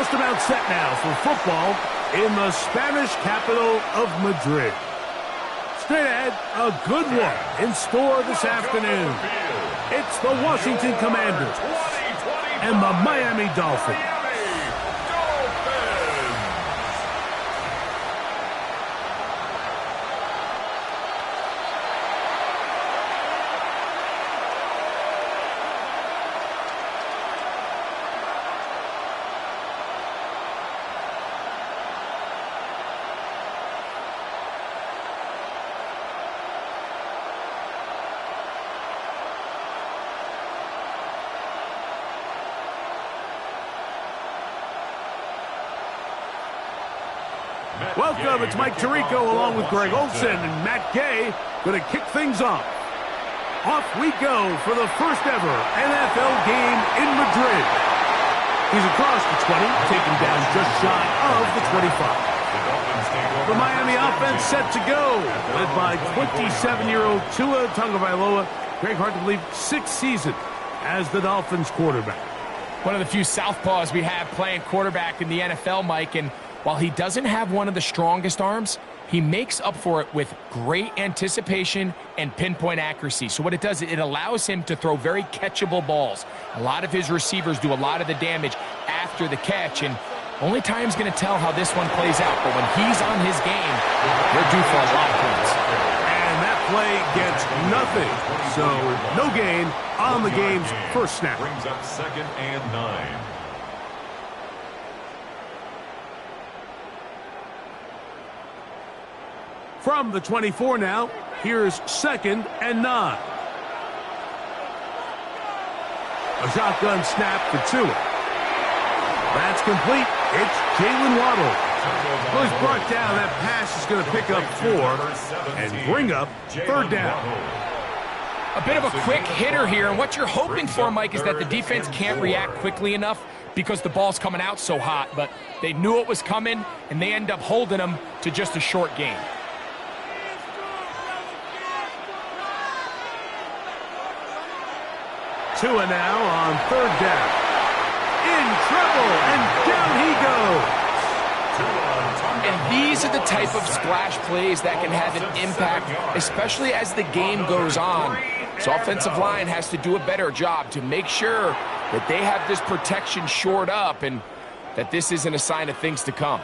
just about set now for football in the Spanish capital of Madrid. Straight ahead, a good one in store this afternoon. It's the Washington Commanders and the Miami Dolphins. Welcome, it's Mike Tirico along with Greg Olson and Matt Gay going to kick things off. Off we go for the first ever NFL game in Madrid. He's across the 20, taken down just shy of the 25. The Miami offense set to go, led by 27-year-old Tua Tagovailoa. Greg, hard to believe, 6th season as the Dolphins quarterback. One of the few southpaws we have playing quarterback in the NFL, Mike, and while he doesn't have one of the strongest arms, he makes up for it with great anticipation and pinpoint accuracy. So what it does, it allows him to throw very catchable balls. A lot of his receivers do a lot of the damage after the catch, and only time's going to tell how this one plays out. But when he's on his game, they're due for a lot of points. And that play gets nothing. So no gain on the game's first snap. Brings up 2nd and 9. From the 24 now, here's 2nd and 9. A shotgun snap for Tua. That's complete. It's Jalen Waddle. Well, he's brought down. That pass is going to pick up 4 and bring up 3rd down. A bit of a quick hitter here, and what you're hoping for, Mike, is that the defense can't react quickly enough because the ball's coming out so hot. But they knew it was coming, and they end up holding them to just a short gain. Tua now on 3rd down. In trouble, and down he goes. And these are the type of splash plays that can have an impact, especially as the game goes on. So offensive line has to do a better job to make sure that they have this protection shored up and that this isn't a sign of things to come.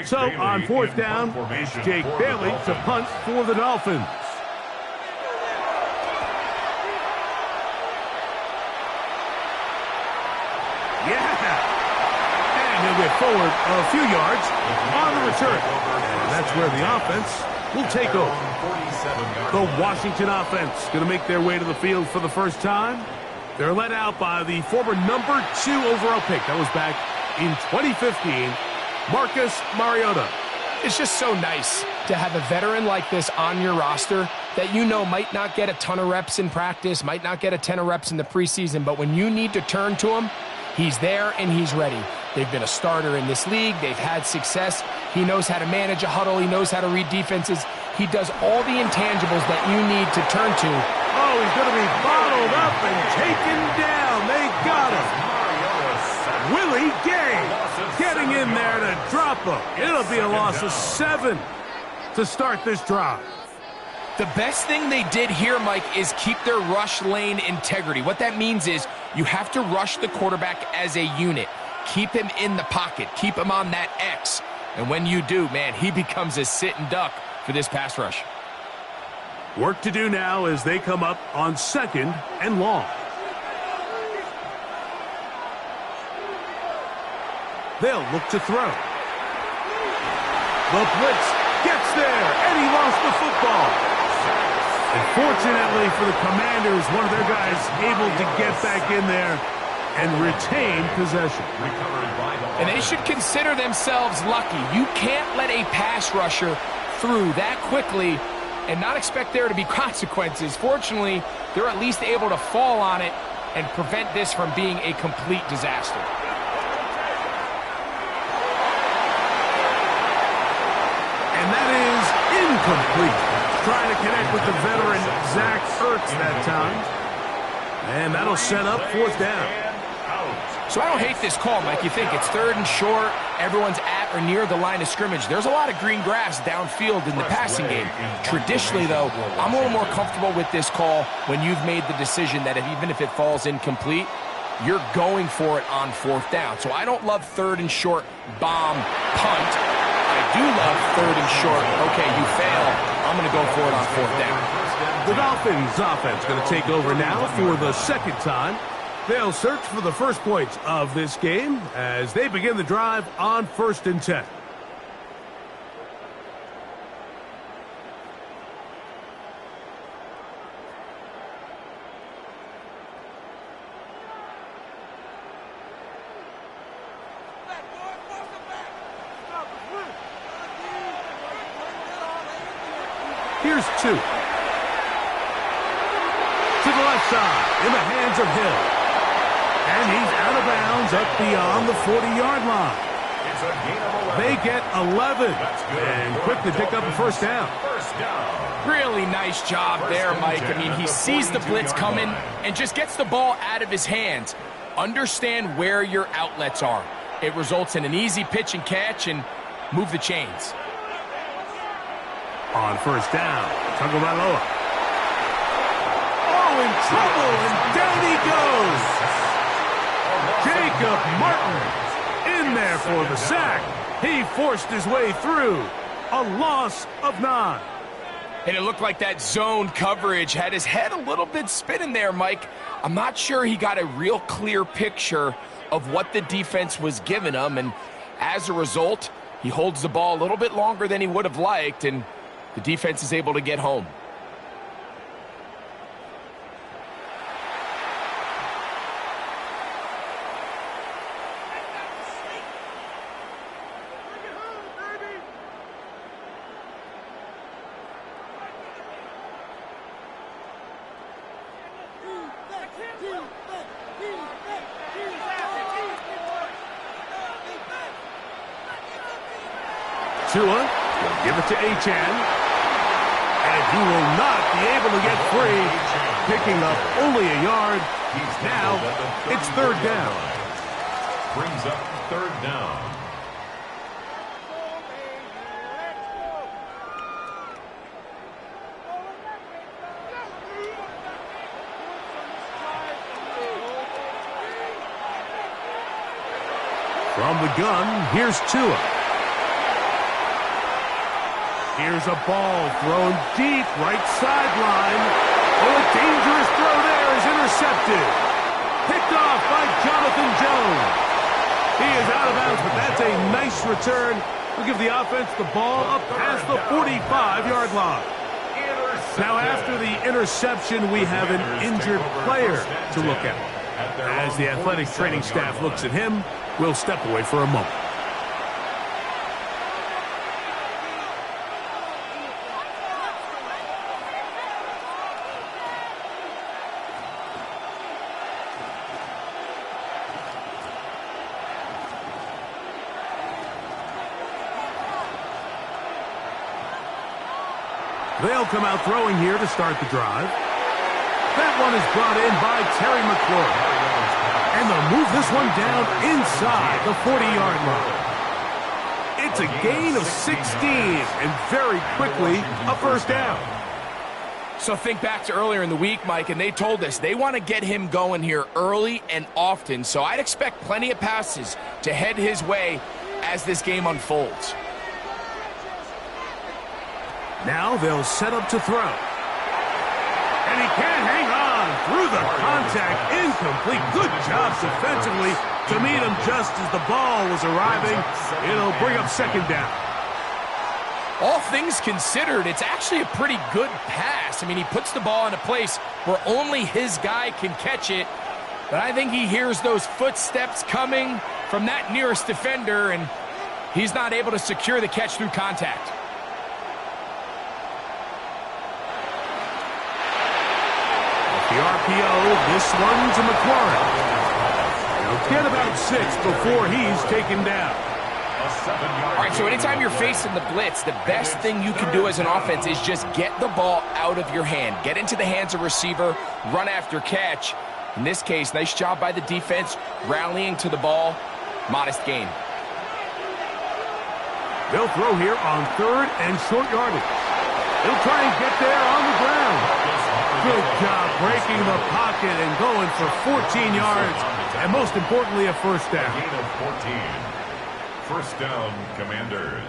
So on 4th down, it's Jake Bailey to punt for the Dolphins. Yeah! And he'll get forward a few yards on the return. And that's where the offense will take over. The Washington offense going to make their way to the field for the first time. They're led out by the former number 2 overall pick. That was back in 2015. Marcus Mariota. It's just so nice to have a veteran like this on your roster that you know might not get a ton of reps in practice, might not get a ton of reps in the preseason, but when you need to turn to him, he's there and he's ready. They've been a starter in this league. They've had success. He knows how to manage a huddle. He knows how to read defenses. He does all the intangibles that you need to turn to. Oh, he's going to be bottled up and taken down. They got him. Willie Gay getting in there to drop him. It'll be a loss of 7 to start this drive. The best thing they did here, Mike, is keep their rush lane integrity. What that means is you have to rush the quarterback as a unit. Keep him in the pocket. Keep him on that X. And when you do, man, he becomes a sitting duck for this pass rush. Work to do now as they come up on 2nd and long. They'll look to throw. The blitz gets there, and he lost the football. And fortunately for the Commanders, one of their guys able to get back in there and retain possession. And they should consider themselves lucky. You can't let a pass rusher through that quickly and not expect there to be consequences. Fortunately, they're at least able to fall on it and prevent this from being a complete disaster. And that is incomplete. Trying to connect with the veteran Zach Ertz that time. And that'll set up fourth down. So I don't hate this call, Mike. You think it's 3rd and short, everyone's at or near the line of scrimmage. There's a lot of green grass downfield in the passing game. Traditionally, though, I'm a little more comfortable with this call when you've made the decision that even if it falls incomplete, you're going for it on 4th down. So I don't love 3rd and short bomb punt. I do love 3rd and short. Okay, you fail. I'm going to go for it on 4th down. The Dolphins offense going to take over now for the second time. They'll search for the first points of this game as they begin the drive on 1st and 10. Here's 2. To the left side, in the hands of Hill. And he's out of bounds up beyond the 40-yard line. They get 11 and quickly pick up a first down. Really nice job there, Mike. I mean, he sees the blitz coming and just gets the ball out of his hands. Understand where your outlets are. It results in an easy pitch and catch and move the chains. On first down, Tagovailoa. Oh, in trouble, and down he goes. Jacob Martin in there for the sack. He forced his way through. A loss of 9. And it looked like that zone coverage had his head a little bit spinning there, Mike. I'm not sure he got a real clear picture of what the defense was giving him. And as a result, he holds the ball a little bit longer than he would have liked. And the defense is able to get home. Tua will give it to Achane. And he will not be able to get free. Picking up only a yard. Now it's 3rd down. Brings up 3rd down. From the gun, here's Tua. Here's a ball thrown deep, right sideline. Oh, a dangerous throw there is intercepted. Picked off by Jonathan Jones. He is out of bounds, but that's a nice return. We'll give the offense the ball up past the 45-yard line. Now, after the interception, we have an injured player to look at. As the athletic training staff looks at him, we'll step away for a moment. They'll come out throwing here to start the drive. That one is brought in by Terry McLaurin. And they'll move this one down inside the 40-yard line. It's a gain of 16, and very quickly, a first down. So think back to earlier in the week, Mike, and they told us they want to get him going here early and often. So I'd expect plenty of passes to head his way as this game unfolds. Now they'll set up to throw. And he can't hang on through the contact. Incomplete. Good job defensively to meet him just as the ball was arriving. It'll bring up 2nd down. All things considered, it's actually a pretty good pass. I mean, he puts the ball in a place where only his guy can catch it. But I think he hears those footsteps coming from that nearest defender, and he's not able to secure the catch through contact. The RPO, this one to McLaurin. He'll get about 6 before he's taken down. All right, so anytime you're facing the blitz, the best thing you can do as an offense is just get the ball out of your hand. Get into the hands of receiver, run after catch. In this case, nice job by the defense, rallying to the ball. Modest gain. They'll throw here on 3rd and short yardage. He'll try and get there on the ground. Good job breaking the pocket and going for 14 yards. And most importantly, a first down. Gain of 14. First down, Commanders.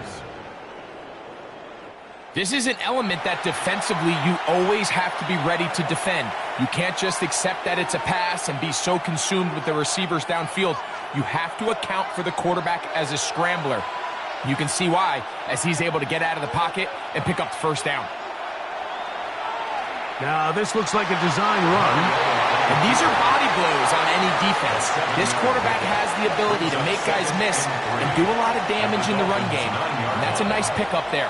This is an element that defensively you always have to be ready to defend. You can't just accept that it's a pass and be so consumed with the receivers downfield. You have to account for the quarterback as a scrambler. You can see why, as he's able to get out of the pocket and pick up the first down. Now, this looks like a design run. And these are body blows on any defense. This quarterback has the ability to make guys miss and do a lot of damage in the run game. And that's a nice pickup there.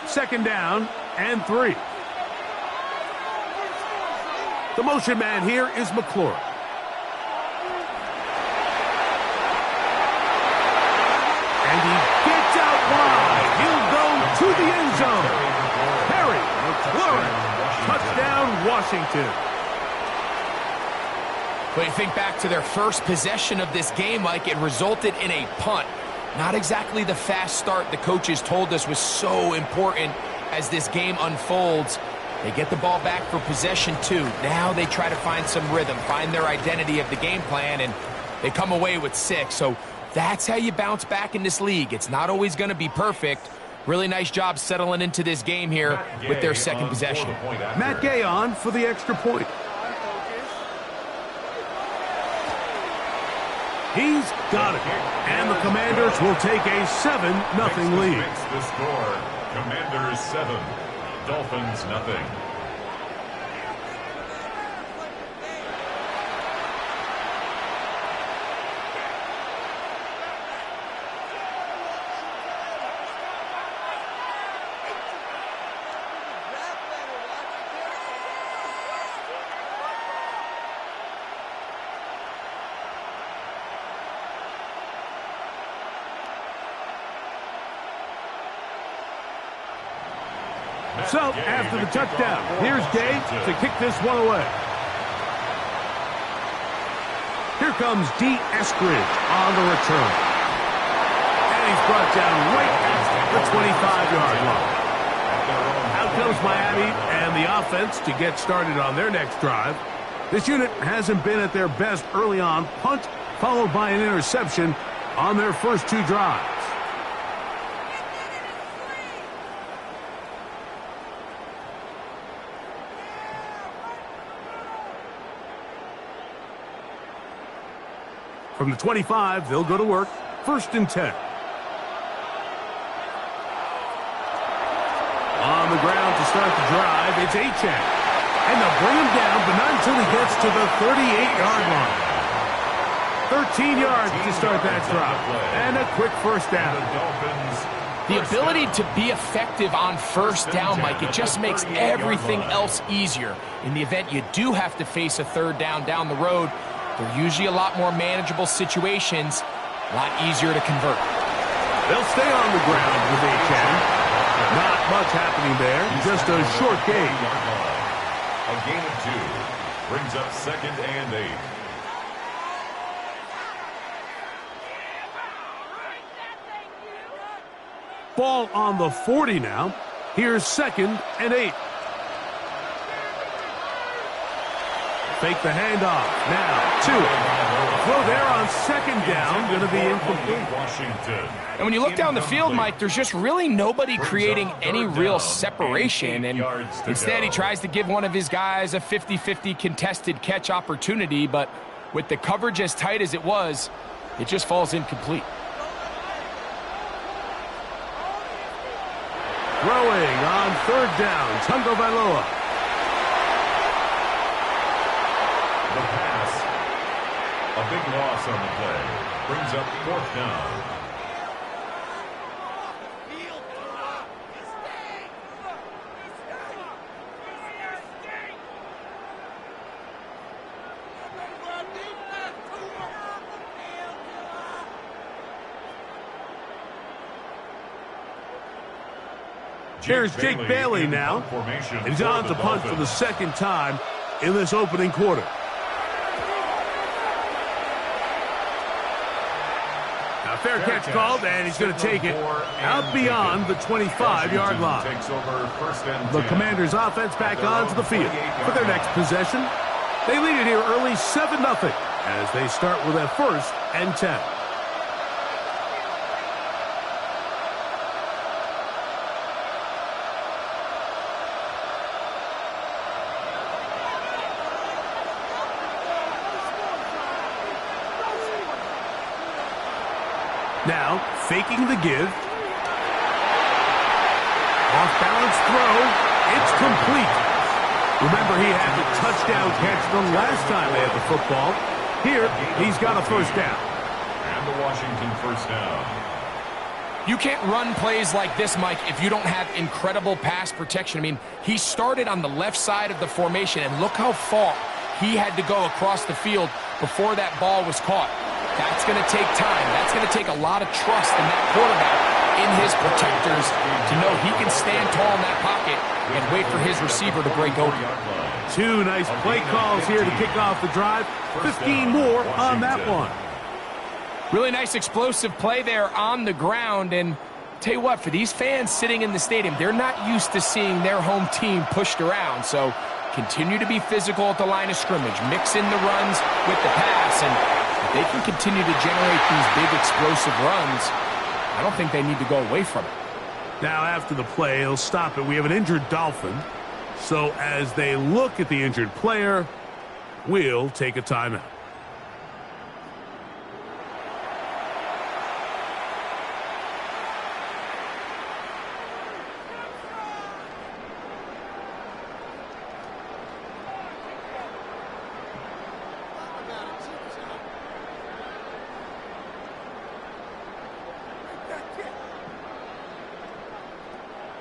Second down and 3. The motion man here is McClure. And he gets out wide. He'll go to the end zone. Harry McClure. Touchdown, Washington. But you think back to their first possession of this game, Mike, it resulted in a punt. Not exactly the fast start the coaches told us was so important as this game unfolds. They get the ball back for possession 2. Now they try to find some rhythm, find their identity of the game plan, and they come away with 6. So that's how you bounce back in this league. It's not always going to be perfect. Really nice job settling into this game here with their second possession. Matt Gay on for the extra point. He's got it. And the Commanders will take a 7-0 lead. The score, Commanders 7, Dolphins nothing. So, after the touchdown, here's Gay to kick this one away. Here comes D. Eskridge on the return. And he's brought down right at the 25-yard line. Out comes Miami and the offense to get started on their next drive. This unit hasn't been at their best early on. Punt followed by an interception on their first 2 drives. From the 25, they'll go to work. 1st and 10. On the ground to start the drive, it's Achane. And they'll bring him down, but not until he gets to the 38-yard line. 13 yards to start that drive. And a quick first down. The ability to be effective on first down, Mike, it just makes everything else easier. In the event you do have to face a 3rd down the road, they're usually a lot more manageable situations, a lot easier to convert. They'll stay on the ground with Achane. Not much happening there, just a short gain. A gain of 2 brings up 2nd and 8. Ball on the 40 now. Here's 2nd and 8. Fake the handoff. Now, 2. Throw there on 2nd down. Going to be incomplete. Washington. And when you look down the field, Mike, there's just really nobody creating any real separation. And instead, he tries to give one of his guys a 50-50 contested catch opportunity. But with the coverage as tight as it was, it just falls incomplete. Throwing on 3rd down. Tungo Vailoa. The pass, a big loss on the play, brings up 4th down. Here's Jake Bailey now. And he's on to punt for the second time in this opening quarter. Now, fair catch called, and he's going to take it out beyond the 25-yard line. The Commanders' offense back onto the field for their next possession. They lead it here early 7-0 as they start with a 1st and 10. Now, faking the give. Off-balance throw. It's complete. Remember, he had the touchdown catch the last time they had the football. Here, he's got a 1st down. And the Washington 1st down. You can't run plays like this, Mike, if you don't have incredible pass protection. I mean, he started on the left side of the formation, and look how far he had to go across the field before that ball was caught. That's going to take time. That's going to take a lot of trust in that quarterback, in his protectors, to know he can stand tall in that pocket and wait for his receiver to break open. 2 nice play calls here to kick off the drive. 15 more on that one. Really nice explosive play there on the ground. And tell you what, for these fans sitting in the stadium, they're not used to seeing their home team pushed around. So continue to be physical at the line of scrimmage. Mix in the runs with the pass, and if they can continue to generate these big explosive runs, I don't think they need to go away from it. Now after the play, he'll stop it. We have an injured Dolphin. So as they look at the injured player, we'll take a timeout.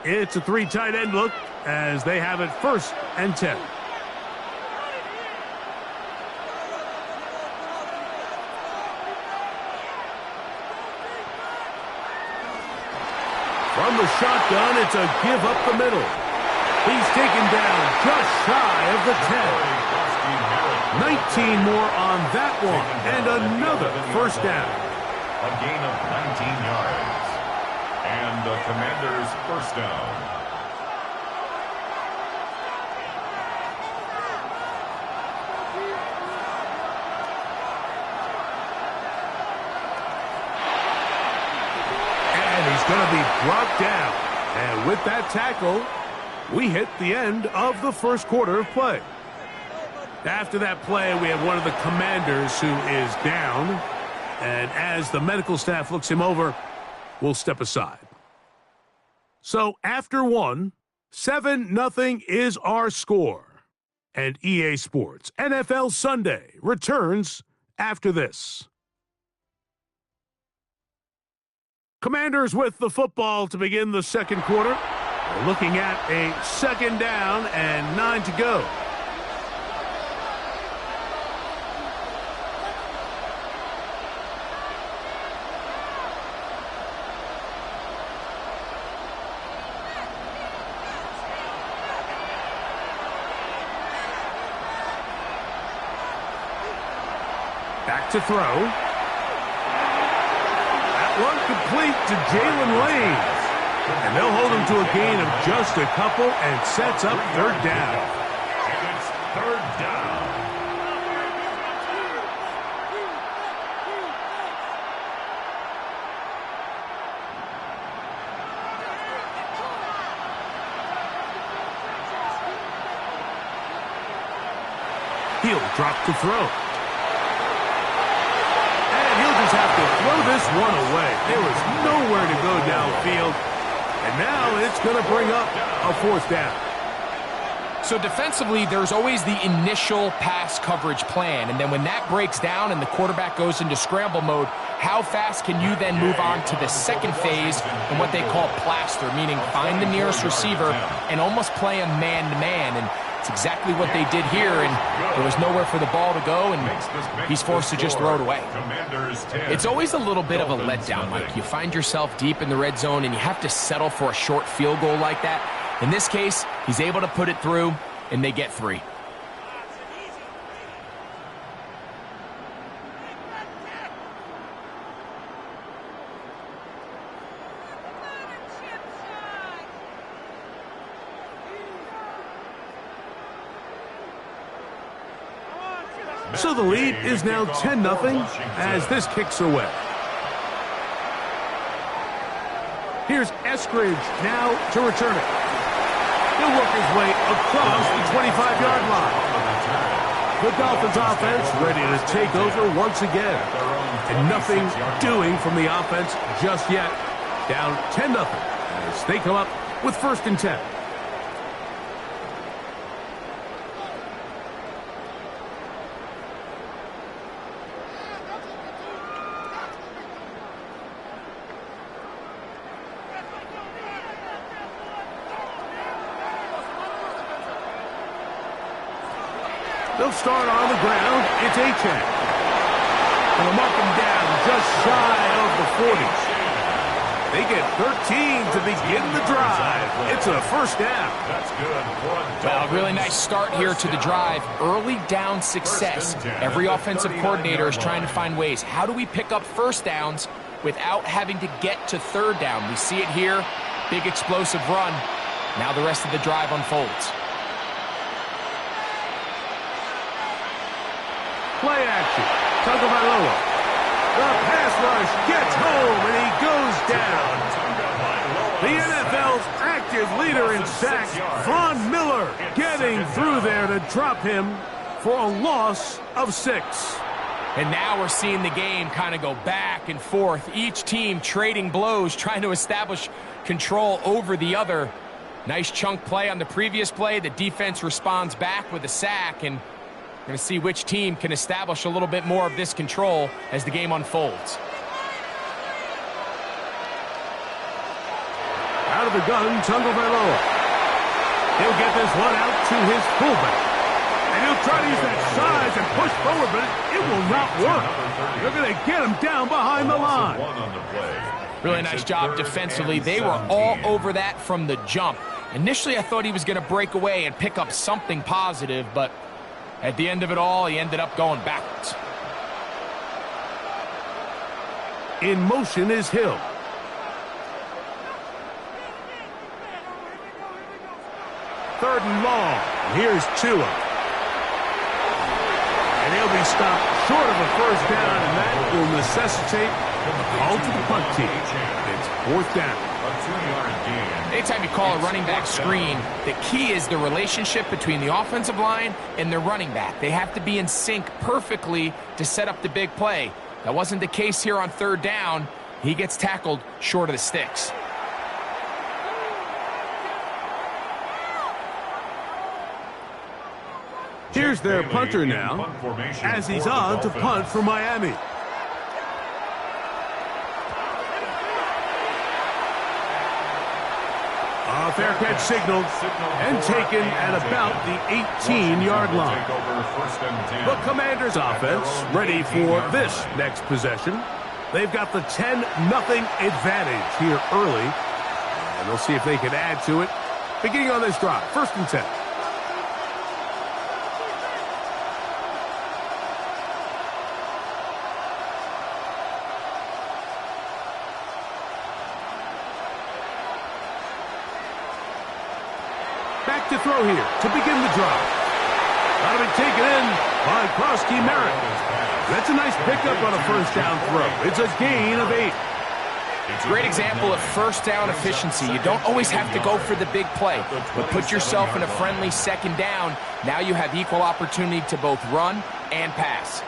It's a 3 tight end look as they have it 1st and 10. From the shotgun, it's a give up the middle. He's taken down just shy of the 10. 19 more on that one, and another 1st down. A gain of 19 yards. And the Commanders' 1st down. And he's going to be brought down. And with that tackle, we hit the end of the 1st quarter of play. After that play, we have one of the Commanders who is down. And as the medical staff looks him over, we'll step aside. So after 1, 7-0 is our score. And EA Sports NFL Sunday returns after this. Commanders with the football to begin the 2nd quarter. We're looking at a 2nd down and 9 to go. Back to throw. That one complete to Jalen Lane. And they'll hold him to a gain of just a couple and sets up 3rd down. And it's 3rd down. He'll drop to throw. Have to throw this one away. There was nowhere to go downfield. And now it's going to bring up a 4th down. So defensively, there's always the initial pass coverage plan. And then when that breaks down and the quarterback goes into scramble mode, how fast can you then move on to the 2nd phase and what they call plaster, meaning find the nearest receiver and almost play a man-to-man. And It's exactly what they did here, and there was nowhere for the ball to go, and he's forced to just throw it away. It's always a little bit of a letdown, Mike. You find yourself deep in the red zone, and you have to settle for a short field goal like that. In this case, he's able to put it through, and they get 3. So the lead is now 10-0 as this kicks away. Here's Eskridge now to return it. He'll work his way across the 25-yard line. The Dolphins offense ready to take over once again. And nothing doing from the offense just yet. Down 10-0 as they come up with 1st and 10. They'll start on the ground. It's Achane. And they'll mark him down just shy of the 40. They get 13 to begin the drive. It's a 1st down. That's good. Well, really nice start here to the drive. Early down success. Every offensive coordinator is trying to find ways. How do we pick up 1st downs without having to get to 3rd down? We see it here. Big explosive run. Now the rest of the drive unfolds. Play action. Tagovailoa. The pass rush gets home, and he goes down. The NFL's active leader in sacks, Von Miller, getting through there to drop him for a loss of 6. And now we're seeing the game kind of go back and forth. Each team trading blows, trying to establish control over the other. Nice chunk play on the previous play. The defense responds back with a sack, and we're going to see which team can establish a little bit more of this control as the game unfolds. Out of the gun, Tagovailoa. He'll get this one out to his fullback. And he'll try to use that size and push forward, but it will not work. They're going to get him down behind the line. Really nice job defensively. They were all over that from the jump. Initially, I thought he was going to break away and pick up something positive, but at the end of it all, he ended up going backwards. In motion is Hill. Third and long. Here's Tua. And he'll be stopped short of a 1st down, and that will necessitate a call to the punt team. It's 4th down. A 2-yard gain. Anytime you call a running back screen, the key is the relationship between the offensive line and the running back. They have to be in sync perfectly to set up the big play. That wasn't the case here on 3rd down. He gets tackled short of the sticks. Here's their punter now, as he's on to punt for Miami. A fair catch signaled and taken at about the 18-yard line. The Commanders' offense ready for this next possession. They've got the 10-0 advantage here early, and they'll see if they can add to it. Beginning on this drive, 1st and 10. Back to throw here to begin the drive. That'll be taken in by Krosky Merritt. That's a nice pickup on a 1st down throw. It's a gain of 8. Great example of 1st down efficiency. You don't always have to go for the big play, but put yourself in a friendly 2nd down. Now you have equal opportunity to both run and pass.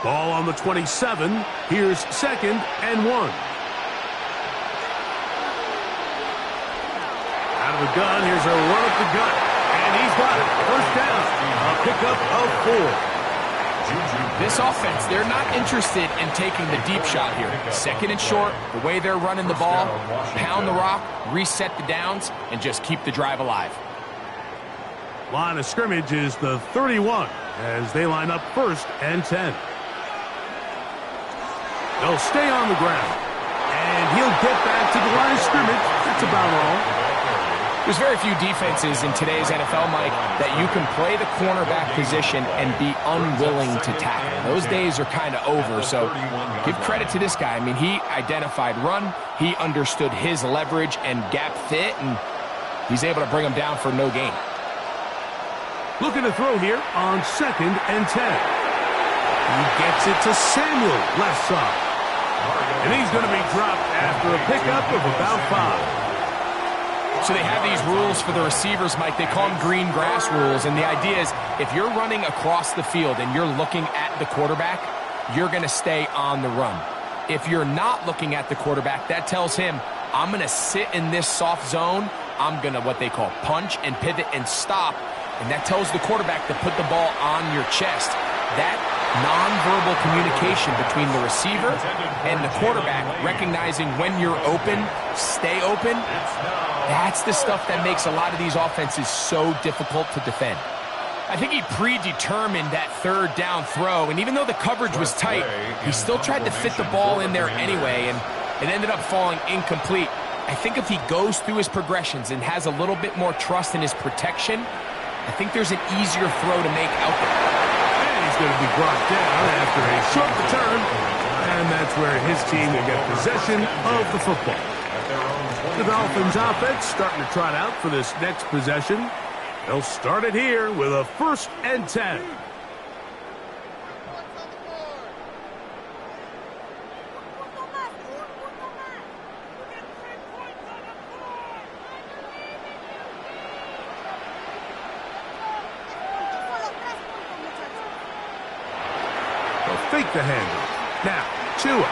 Ball on the 27. Here's 2nd and 1. Out of the gun, here's a run up the gut. And he's got it. 1st down. A pickup of 4. This offense, they're not interested in taking the deep shot here. 2nd and short, the way they're running the ball, pound the rock, reset the downs, and just keep the drive alive. Line of scrimmage is the 31 as they line up 1st and 10. They'll stay on the ground. And he'll get back to the line of scrimmage. That's about all. There's very few defenses in today's NFL, Mike, that you can play the cornerback position and be unwilling to tackle. Those days are kind of over, so give credit to this guy. I mean, he identified run, he understood his leverage and gap fit, and he's able to bring him down for no gain. Looking to throw here on 2nd and 10. He gets it to Samuel, left side. And he's going to be dropped after a pickup of about 5. So they have these rules for the receivers, Mike. They call them green grass rules. And the idea is if you're running across the field and you're looking at the quarterback, you're going to stay on the run. If you're not looking at the quarterback, that tells him, I'm going to sit in this soft zone. I'm going to what they call punch and pivot and stop. And that tells the quarterback to put the ball on your chest. That nonverbal communication between the receiver and the quarterback, recognizing when you're open, stay open, that's the stuff that makes a lot of these offenses so difficult to defend. I think he predetermined that 3rd down throw, and even though the coverage was tight, he still tried to fit the ball in there anyway, and it ended up falling incomplete. I think if he goes through his progressions and has a little bit more trust in his protection, I think there's an easier throw to make out there. And he's going to be brought down after a short return, and that's where his team will get possession of the football. The Dolphins offense starting to trot out for this next possession. They'll start it here with a 1st and 10. They'll fake the handoff. Now, Tua.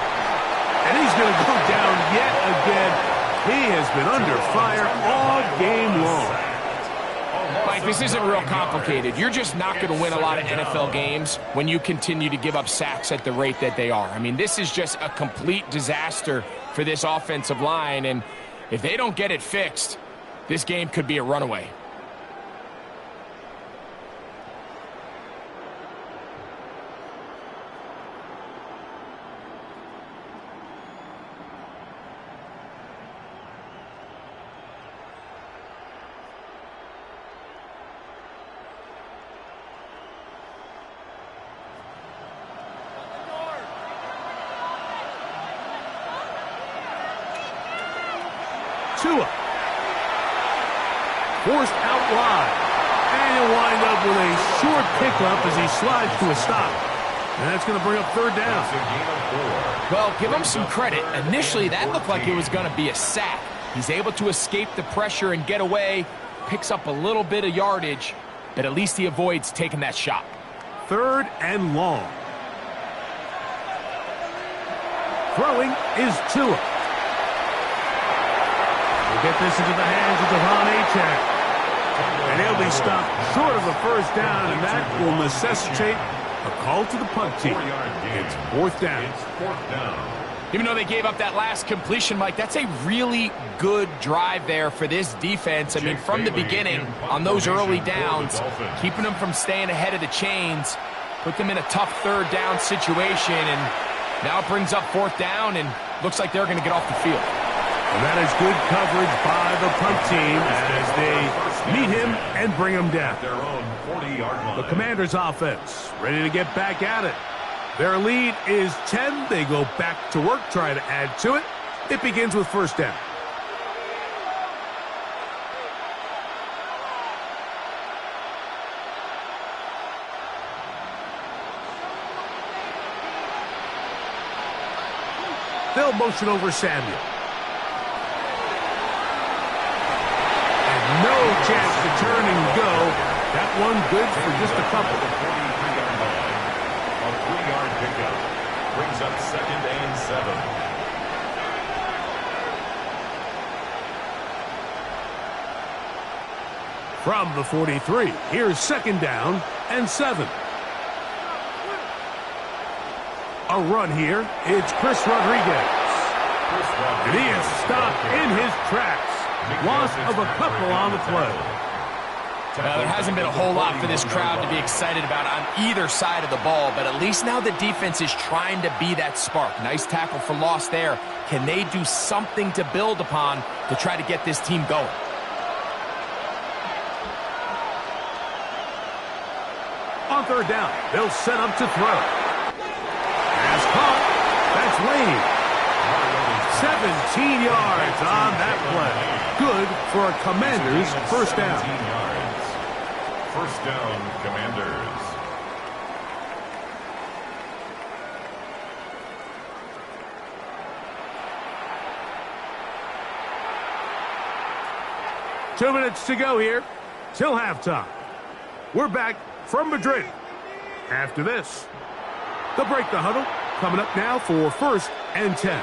And he's going to go down yet again. He has been under fire all game long. Mike, this isn't real complicated. You're just not going to win a lot of NFL games when you continue to give up sacks at the rate that they are. I mean, this is just a complete disaster for this offensive line, and if they don't get it fixed, this game could be a runaway. Tua. Forced out wide. And he'll wind up with a short pickup as he slides to a stop. And that's going to bring up 3rd down. Well, give him some credit. Initially, that looked like it was going to be a sack. He's able to escape the pressure and get away. Picks up a little bit of yardage, but at least he avoids taking that shot. 3rd and long. Throwing is Tua. We'll get this into the hands of Devon Achane. And he'll be stopped short of a 1st down, and that will necessitate a call to the punt team. It's 4th down. Even though they gave up that last completion, Mike, that's a really good drive there for this defense. I mean, from the beginning, on those early downs, keeping them from staying ahead of the chains, put them in a tough 3rd down situation, and now it brings up 4th down, and looks like they're going to get off the field. And that is good coverage by the punt team as they meet him and bring him down. The Commanders' offense ready to get back at it. Their lead is 10. They go back to work, try to add to it. It begins with 1st down. They'll motion over Samuel. And no chance to turn and go. That one good for just a couple. A 3-yard pickup brings up 2nd and 7. From the 43, here's 2nd down and 7. A run here. It's Chris Rodriguez. And he is stopped in his tracks. Loss of a couple on the play. Now, there hasn't been a whole lot for this crowd to be excited about on either side of the ball, but at least now the defense is trying to be that spark. Nice tackle for loss there. Can they do something to build upon to try to get this team going? On third down, they'll set up to throw. Pass caught. That's Lane. 17 yards on that play. Good for a Commanders first down. First down, Commanders. Two minutes to go here till halftime. We're back from Madrid. After this, they'll break the huddle. Coming up now for first and 10.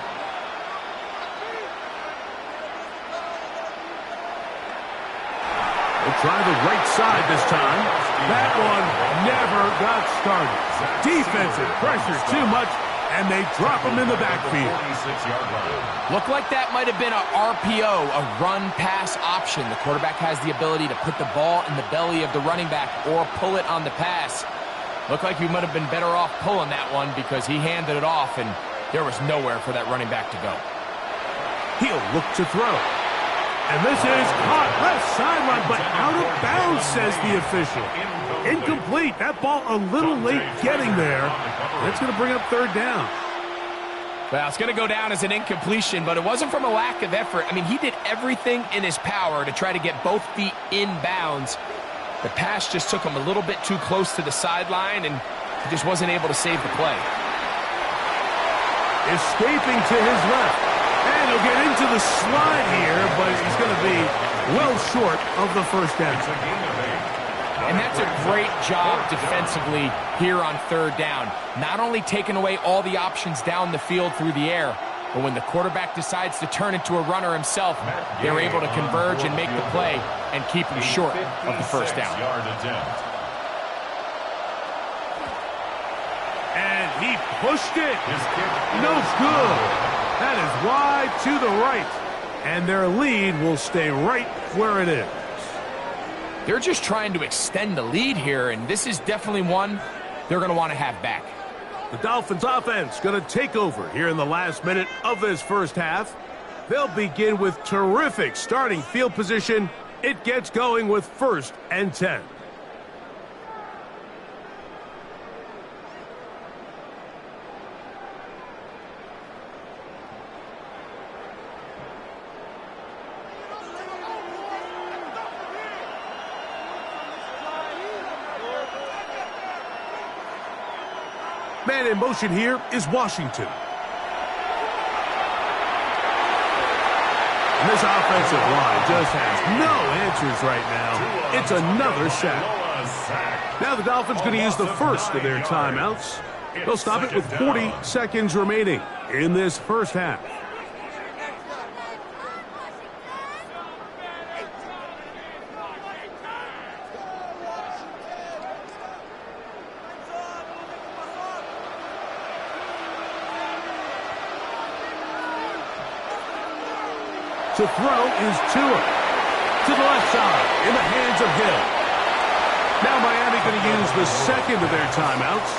They'll try the right side this time. That one never got started. Defensive pressure too much, and they drop him in the backfield. Looked like that might have been a RPO, a run-pass option. The quarterback has the ability to put the ball in the belly of the running back or pull it on the pass. Looked like he might have been better off pulling that one because he handed it off, and there was nowhere for that running back to go. He'll look to throw. And this is caught left sideline, but out of bounds, says the official. Incomplete. That ball a little late getting there. That's going to bring up third down. Well, it's going to go down as an incompletion, but it wasn't from a lack of effort. I mean, he did everything in his power to try to get both feet in bounds. The pass just took him a little bit too close to the sideline, and he just wasn't able to save the play. Escaping to his left. And he'll get into the slide here, but he's going to be well short of the first down. And that's a great job defensively here on third down. Not only taking away all the options down the field through the air, but when the quarterback decides to turn into a runner himself, they're able to converge and make the play and keep him short of the first down. And he pushed it. No good. That is wide to the right. And their lead will stay right where it is. They're just trying to extend the lead here, and this is definitely one they're going to want to have back. The Dolphins offense going to take over here in the last minute of this first half. They'll begin with terrific starting field position. It gets going with first and 10. Man in motion here is Washington. And this offensive line just has no answers right now. It's another sack. Now the Dolphins going to use the first of their timeouts. They'll stop it with 40 seconds remaining in this first half. To throw is Tua. To the left side, in the hands of Hill. Now Miami going to use the second of their timeouts.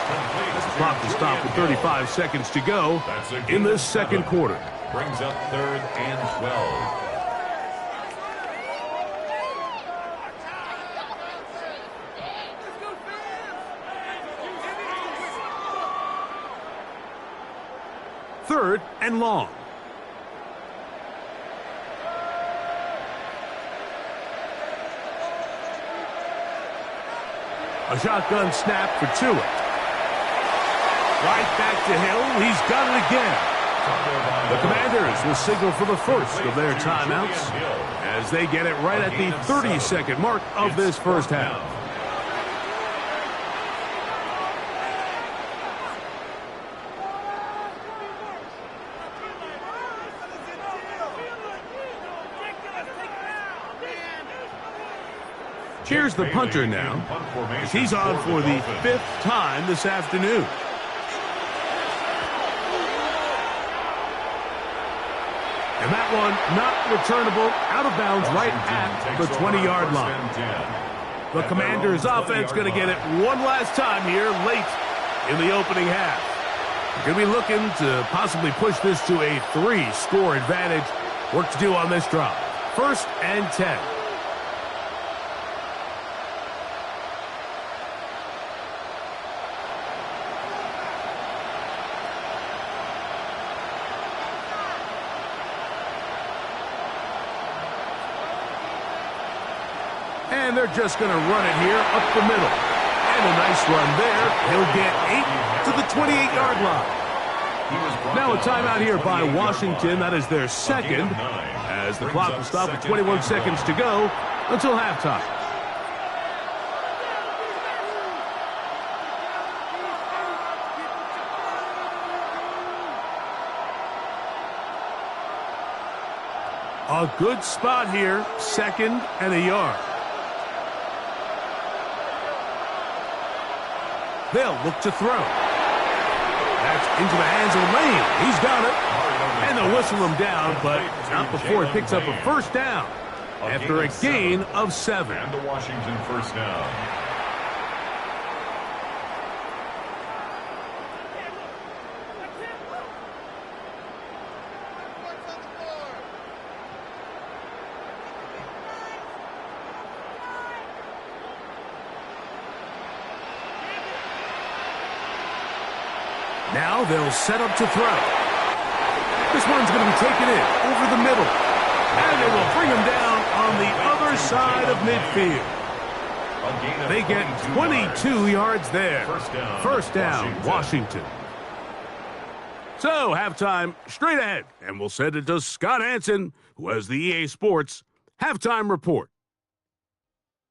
This clock will stop with 35 seconds to go in this second quarter. Brings up third and 12. Third and long. A shotgun snap for Tua. Right back to Hill. He's got it again. The Commanders will signal for the first of their timeouts as they get it right at the 30-second mark of this first half. Here's the punter now, as he's on for the 5th time this afternoon. And that one not returnable, out of bounds right at the 20-yard line. The Commanders' offense going to get it one last time here late in the opening half. They're going to be looking to possibly push this to a 3-score advantage. Work to do on this drive. 1st and 10. And they're just going to run it here up the middle. And a nice run there. He'll get 8 to the 28-yard line. Now a timeout here by Washington. That is their second, as the clock will stop with 21 seconds to go until halftime. A good spot here, 2nd and a yard. They'll look to throw. That's into the hands of Lane. He's got it. And they'll whistle him down, but not before he picks up a 1st down after a gain of 7. And the Washington 1st down. Now they'll set up to throw. This one's going to be taken in over the middle. And they will bring him down on the other side of midfield. They get 22 yards there. First down, Washington. So, halftime straight ahead. And we'll send it to Scott Hansen, who has the EA Sports Halftime Report.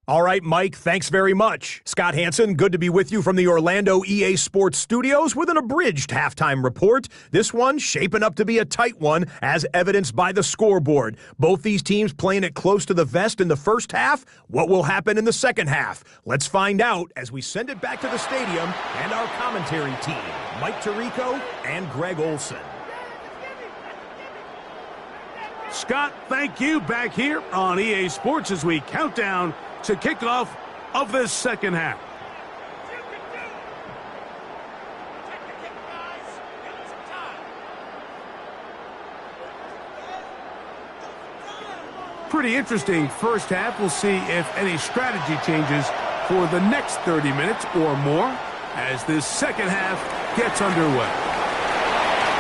All right, Mike, thanks very much. Scott Hansen, good to be with you from the Orlando EA Sports Studios with an abridged halftime report. This one shaping up to be a tight one, as evidenced by the scoreboard. Both these teams playing it close to the vest in the first half. What will happen in the second half? Let's find out as we send it back to the stadium and our commentary team, Mike Tirico and Greg Olson. Scott, thank you. Back here on EA Sports as we count down to kickoff of this second half. Pretty interesting first half. We'll see if any strategy changes for the next 30 minutes or more as this second half gets underway.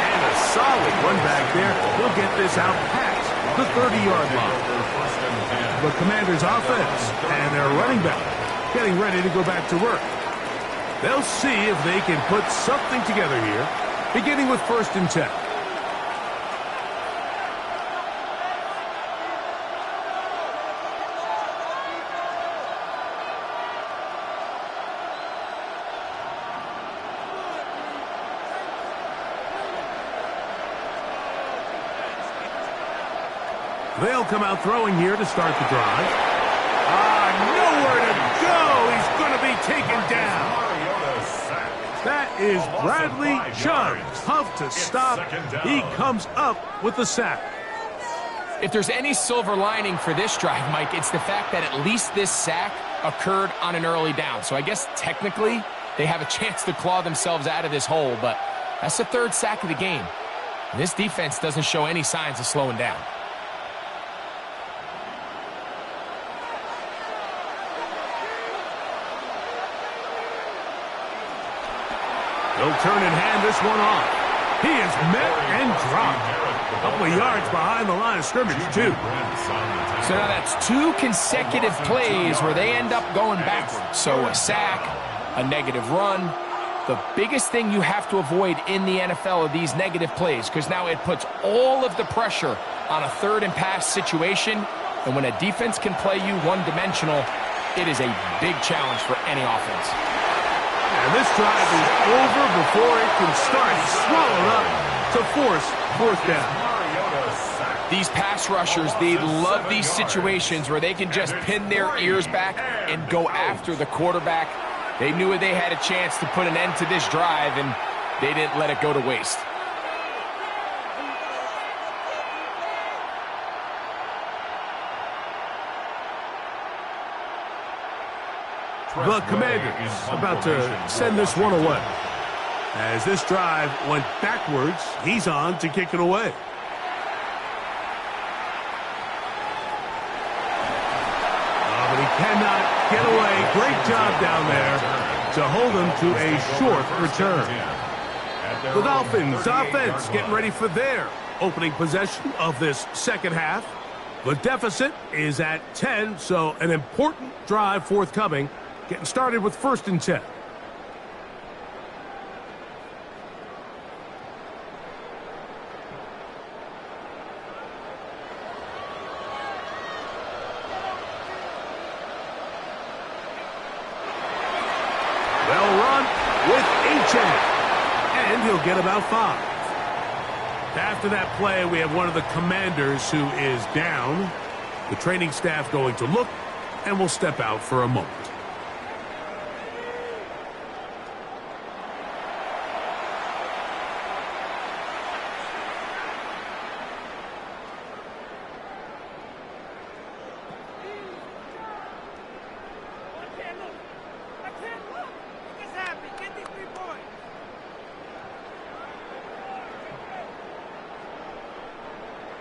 And a solid run back there. He'll get this out past the 30-yard line. The Commanders' offense and their running back getting ready to go back to work. They'll see if they can put something together here, beginning with 1st and 10. They'll come out throwing here to start the drive. Nowhere to go. He's going to be taken down. That is Bradley Chubb. Tough to stop. He comes up with the sack. If there's any silver lining for this drive, Mike, it's the fact that at least this sack occurred on an early down. So I guess technically they have a chance to claw themselves out of this hole, but that's the 3rd sack of the game. And this defense doesn't show any signs of slowing down. He'll turn and hand this one off. He is met and dropped. A couple of yards behind the line of scrimmage, too. So now that's 2 consecutive plays where they end up going backwards. So a sack, a negative run. The biggest thing you have to avoid in the NFL are these negative plays, because now it puts all of the pressure on a 3rd and pass situation. And when a defense can play you one-dimensional, it is a big challenge for any offense. And this drive is over before it can start. He's swallowed up to force 4th down. These pass rushers, they love these situations where they can just pin their ears back and go after the quarterback. They knew they had a chance to put an end to this drive, and they didn't let it go to waste. The Commanders about to send this one away. As this drive went backwards, he's on to kick it away. But he cannot get away. Great job down there to hold him to a short return. The Dolphins offense getting ready for their opening possession of this second half. The deficit is at 10, so an important drive forthcoming. Getting started with 1st and 10. Well run with H.A. And he'll get about 5. After that play, we have one of the Commanders who is down. The training staff going to look, and will step out for a moment.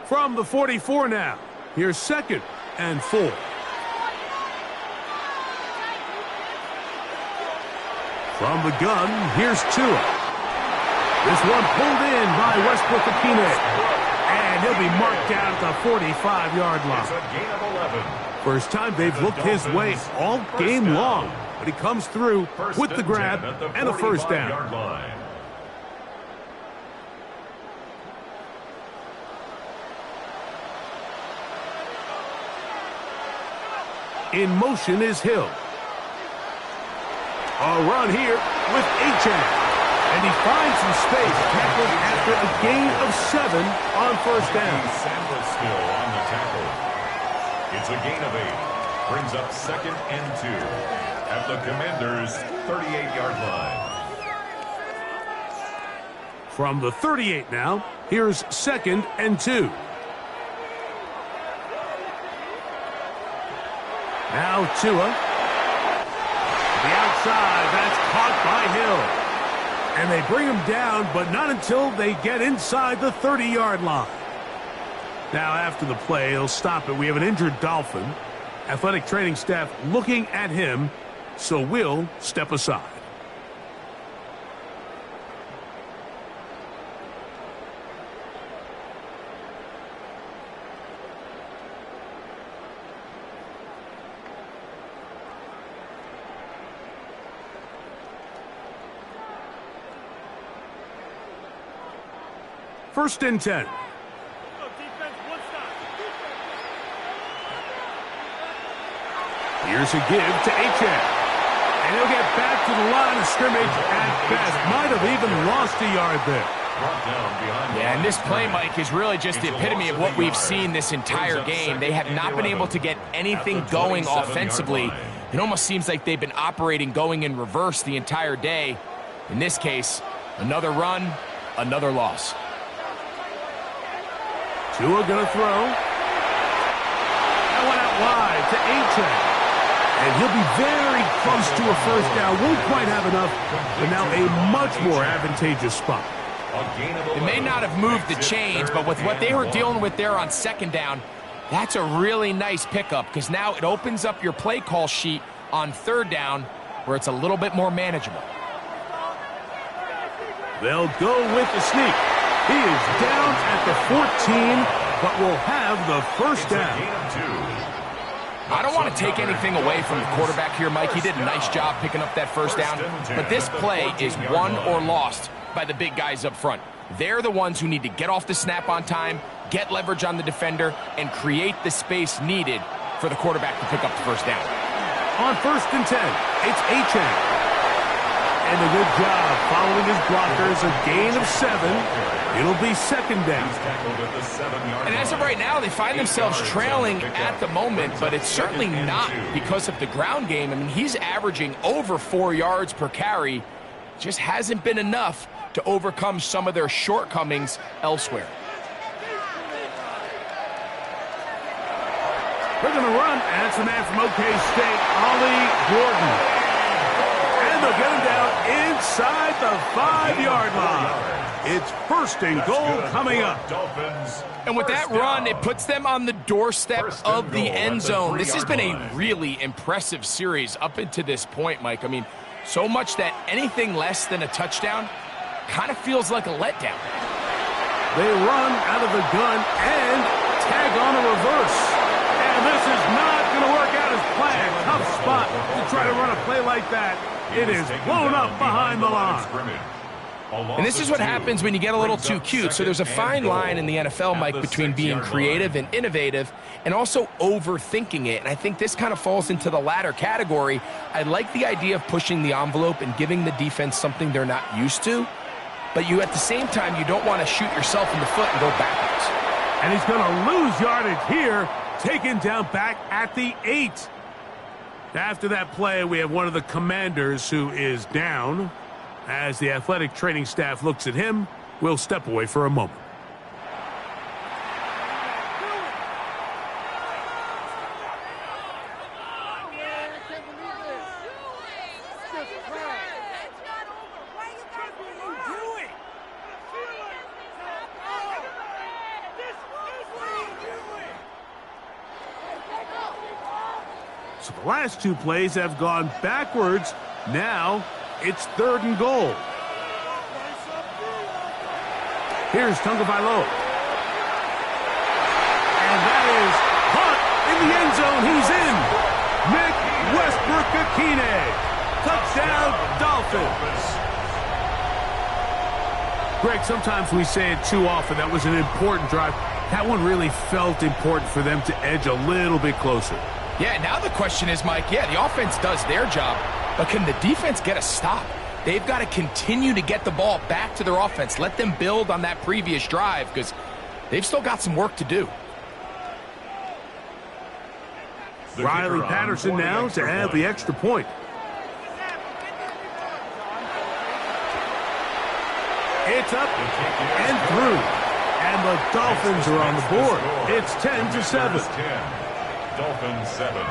From the 44 now. Here's 2nd and 4. From the gun, here's Tua. This one pulled in by Westbrook-Akine. And he'll be marked down at the 45-yard line. It's a gain of 11. First time they've looked his way all game long. But he comes through with the grab and a first down. Line. In motion is Hill. A run here with H.A. And he finds some space, tackled after a gain of 7 on first down. Sanders still on the tackle. It's a gain of 8. Brings up 2nd and 2 at the Commanders' 38-yard line. From the 38 now, here's 2nd and 2. Now Tua. The outside, that's caught by Hill. And they bring him down, but not until they get inside the 30-yard line. Now after the play, he'll stop it. We have an injured Dolphin. Athletic training staff looking at him, so we'll step aside. First and 10. Here's a give to H.A. And he'll get back to the line of scrimmage at best. Might have even lost a yard there. Yeah, and this play, Mike, is really just the epitome of what we've seen this entire game. They have not been able to get anything going offensively. It almost seems like they've been operating going in reverse the entire day. In this case, another run, another loss. Tua gonna throw. That one out wide to H.A. And he'll be very close to a first down. Won't quite have enough, but now a much more advantageous spot. It may not have moved the chains, but with what they were dealing with there on 2nd down, that's a really nice pickup because now it opens up your play call sheet on 3rd down where it's a little bit more manageable. They'll go with the sneak. He is down at the 14, but will have the first down. I don't want to take anything away from the quarterback here, Mike. He did a nice job picking up that first down, but this play is won or lost by the big guys up front. They're the ones who need to get off the snap on time, get leverage on the defender, and create the space needed for the quarterback to pick up the first down. On 1st and 10, it's H.A. And a good job following his blockers, a gain of 7. It'll be 2nd down. And as of right now, they find themselves trailing at the moment, but it's certainly not because of the ground game. I mean, he's averaging over 4 yards per carry. Just hasn't been enough to overcome some of their shortcomings elsewhere. They're going to run, and it's the man from OK State, Ollie Gordon. they'll get him down inside the 5-yard line. It's first and goal coming up. Dolphins. And with that run, it puts them on the doorstep of the end zone. This has been a really impressive series up until this point, Mike. I mean, so much that anything less than a touchdown kind of feels like a letdown. They run out of the gun and tag on a reverse. And this is not going to work out as planned. Tough spot to try to run a play like that. It is blown up behind the line. And this is what happens when you get a little too cute. So there's a fine line in the NFL, Mike, between being creative and innovative and also overthinking it. And I think this kind of falls into the latter category. I like the idea of pushing the envelope and giving the defense something they're not used to. But you, at the same time, you don't want to shoot yourself in the foot and go backwards. And he's going to lose yardage here, taken down back at the 8. After that play, we have one of the Commanders who is down. As the athletic training staff looks at him, we'll step away for a moment. So the last two plays have gone backwards. Now it's 3rd and goal. Here's Tagovailoa. And that is caught in the end zone. He's in. Nick Westbrook-Akine. Touchdown, Dolphins. Greg, sometimes we say it too often. That was an important drive. That one really felt important for them to edge a little bit closer. Yeah, now the question is, Mike, yeah, the offense does their job, but can the defense get a stop? They've got to continue to get the ball back to their offense. Let them build on that previous drive because they've still got some work to do. Riley Patterson now to add the extra point. It's up and through. And the Dolphins are on the board. It's 10-7. Dolphins 7.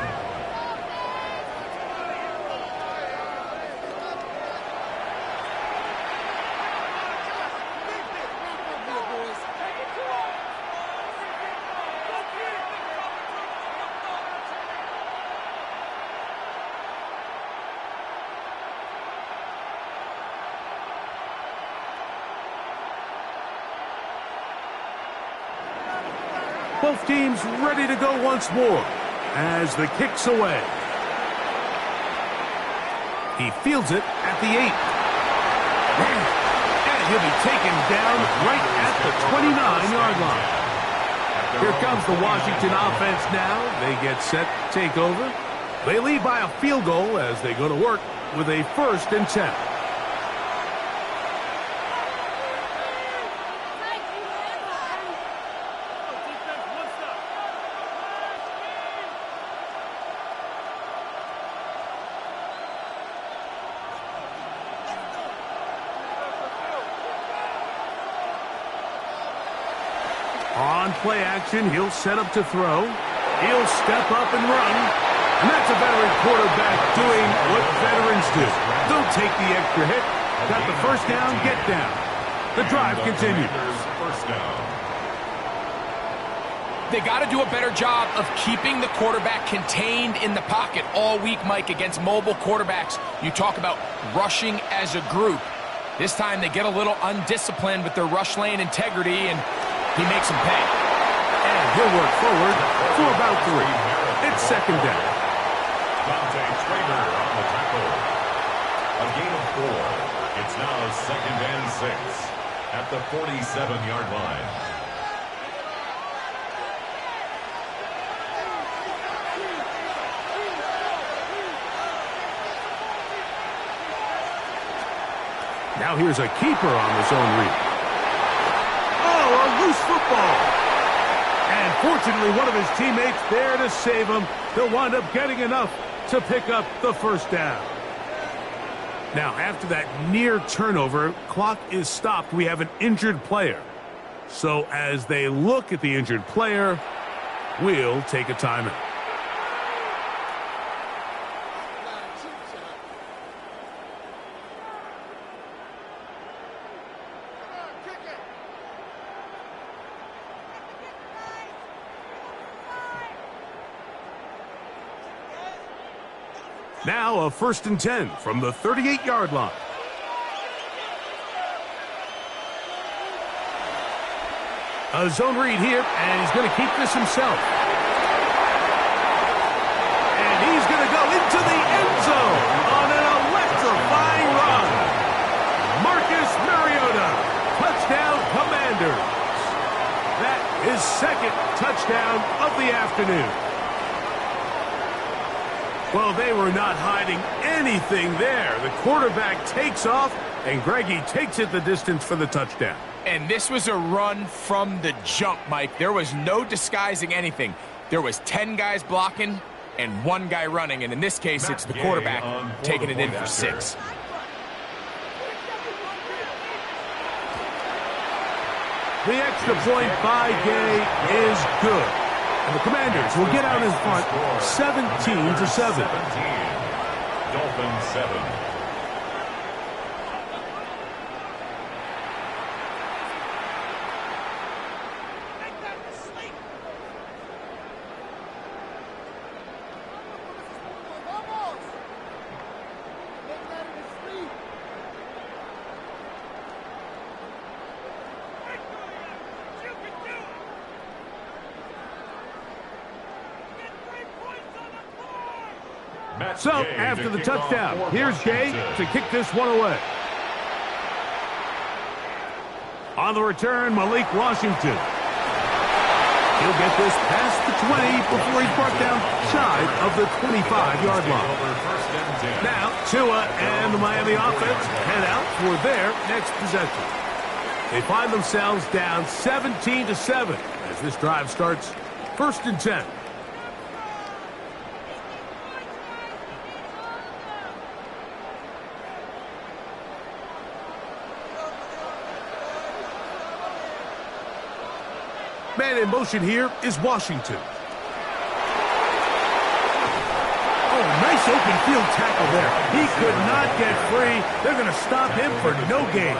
Both teams ready to go once more as the kick's away. He fields it at the 8. And he'll be taken down right at the 29-yard line. Here comes the Washington offense now. They get set to take over. They lead by a field goal as they go to work with a 1st and 10. On play action, he'll set up to throw. He'll step up and run. And that's a veteran quarterback doing what veterans do. Don't take the extra hit. Got the first down, get down. The drive continues. First down. They got to do a better job of keeping the quarterback contained in the pocket all week, Mike, against mobile quarterbacks. You talk about rushing as a group. This time they get a little undisciplined with their rush lane integrity, and he makes them pay. And he'll work forward for about 3. It's 2nd down. Dante Trader on the tackle. A gain of 4. It's now 2nd and 6 at the 47-yard line. Now here's a keeper on the zone read. Oh, a loose football. And fortunately, one of his teammates there to save him. He'll wind up getting enough to pick up the 1st down. Now, after that near turnover, clock is stopped. We have an injured player. So as they look at the injured player, we'll take a timeout. Now a 1st and 10 from the 38-yard line. A zone read here, and he's going to keep this himself. And he's going to go into the end zone on an electrifying run. Marcus Mariota, touchdown Commanders. That is 2nd touchdown of the afternoon. Well, they were not hiding anything there. The quarterback takes off, and Greggy takes it the distance for the touchdown. And this was a run from the jump, Mike. There was no disguising anything. There was 10 guys blocking and 1 guy running, and in this case, it's the quarterback taking it in for 6. The extra point by Gay is good. And the Commanders will get out in front 17-7. Dolphins 7. So, after the touchdown, here's Gay to kick this one away. On the return, Malik Washington. He'll get this past the 20 before he's brought down shy of the 25-yard line. Now, Tua and the Miami offense head out for their next possession. They find themselves down 17-7 as this drive starts 1st and 10. Man in motion here is Washington. Oh, nice open field tackle there. He could not get free. They're going to stop him for no gain.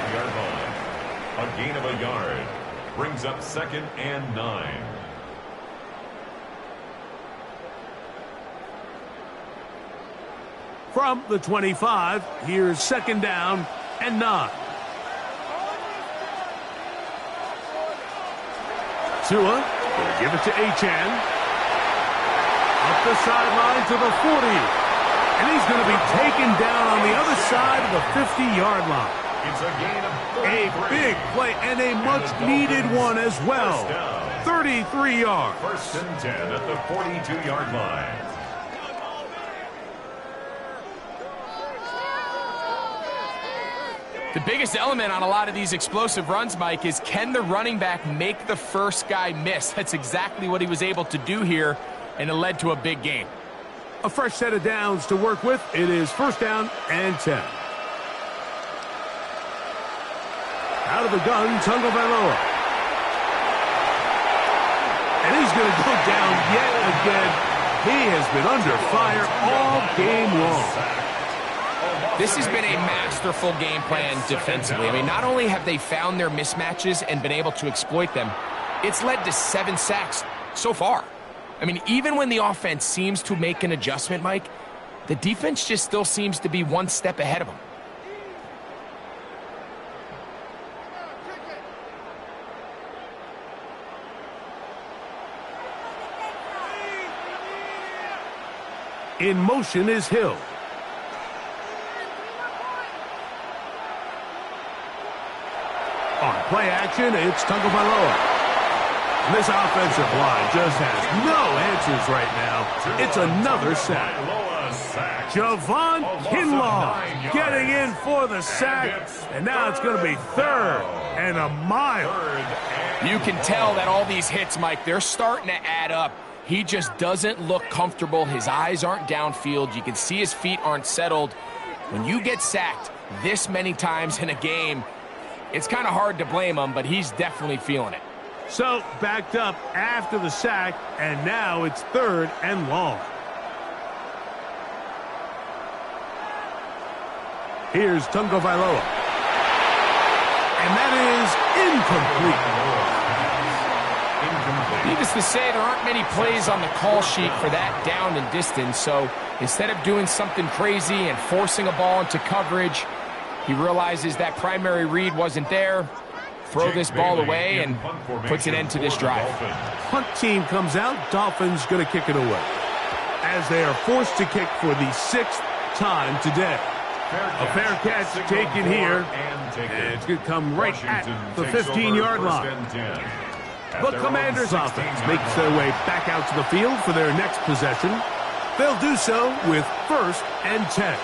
A gain of a yard brings up 2nd and 9. From the 25, here's 2nd down and 9. Tua going to give it to Achane. Up the sideline to the 40. And he's going to be taken down on the other side of the 50-yard line. It's a gain of 33. A big play and a much-needed one as well. 33 yards. 1st and 10 at the 42-yard line. The biggest element on a lot of these explosive runs, Mike, is can the running back make the first guy miss? That's exactly what he was able to do here, and it led to a big gain. A fresh set of downs to work with. It is 1st down and 10. Out of the gun, Tagovailoa. And he's going to go down yet again. He has been under fire all game long. This has been a masterful game plan defensively. I mean, not only have they found their mismatches and been able to exploit them, it's led to 7 sacks so far. I mean, even when the offense seems to make an adjustment, Mike, the defense just still seems to be one step ahead of them. In motion is Hill. On play action, it's Tagovailoa. This offensive line just has no answers right now. It's another sack. Javon Kinlaw getting in for the sack, and now it's going to be 3rd and a mile. You can tell that all these hits, Mike, they're starting to add up. He just doesn't look comfortable. His eyes aren't downfield. You can see his feet aren't settled. When you get sacked this many times in a game, it's kind of hard to blame him, but he's definitely feeling it. So, backed up after the sack, and now it's 3rd and long. Here's Tagovailoa. And that is incomplete. You need to Needless to say, there aren't many plays on the call sheet for that down and distance, so instead of doing something crazy and forcing a ball into coverage, he realizes that primary read wasn't there, throw this ball away, and puts an end to this drive. Punt team comes out, Dolphins going to kick it away, as they are forced to kick for the 6th time today. A fair catch taken here, and it's going to come right at the 15-yard line. The Commanders' offense makes their way back out to the field for their next possession. They'll do so with 1st and 10.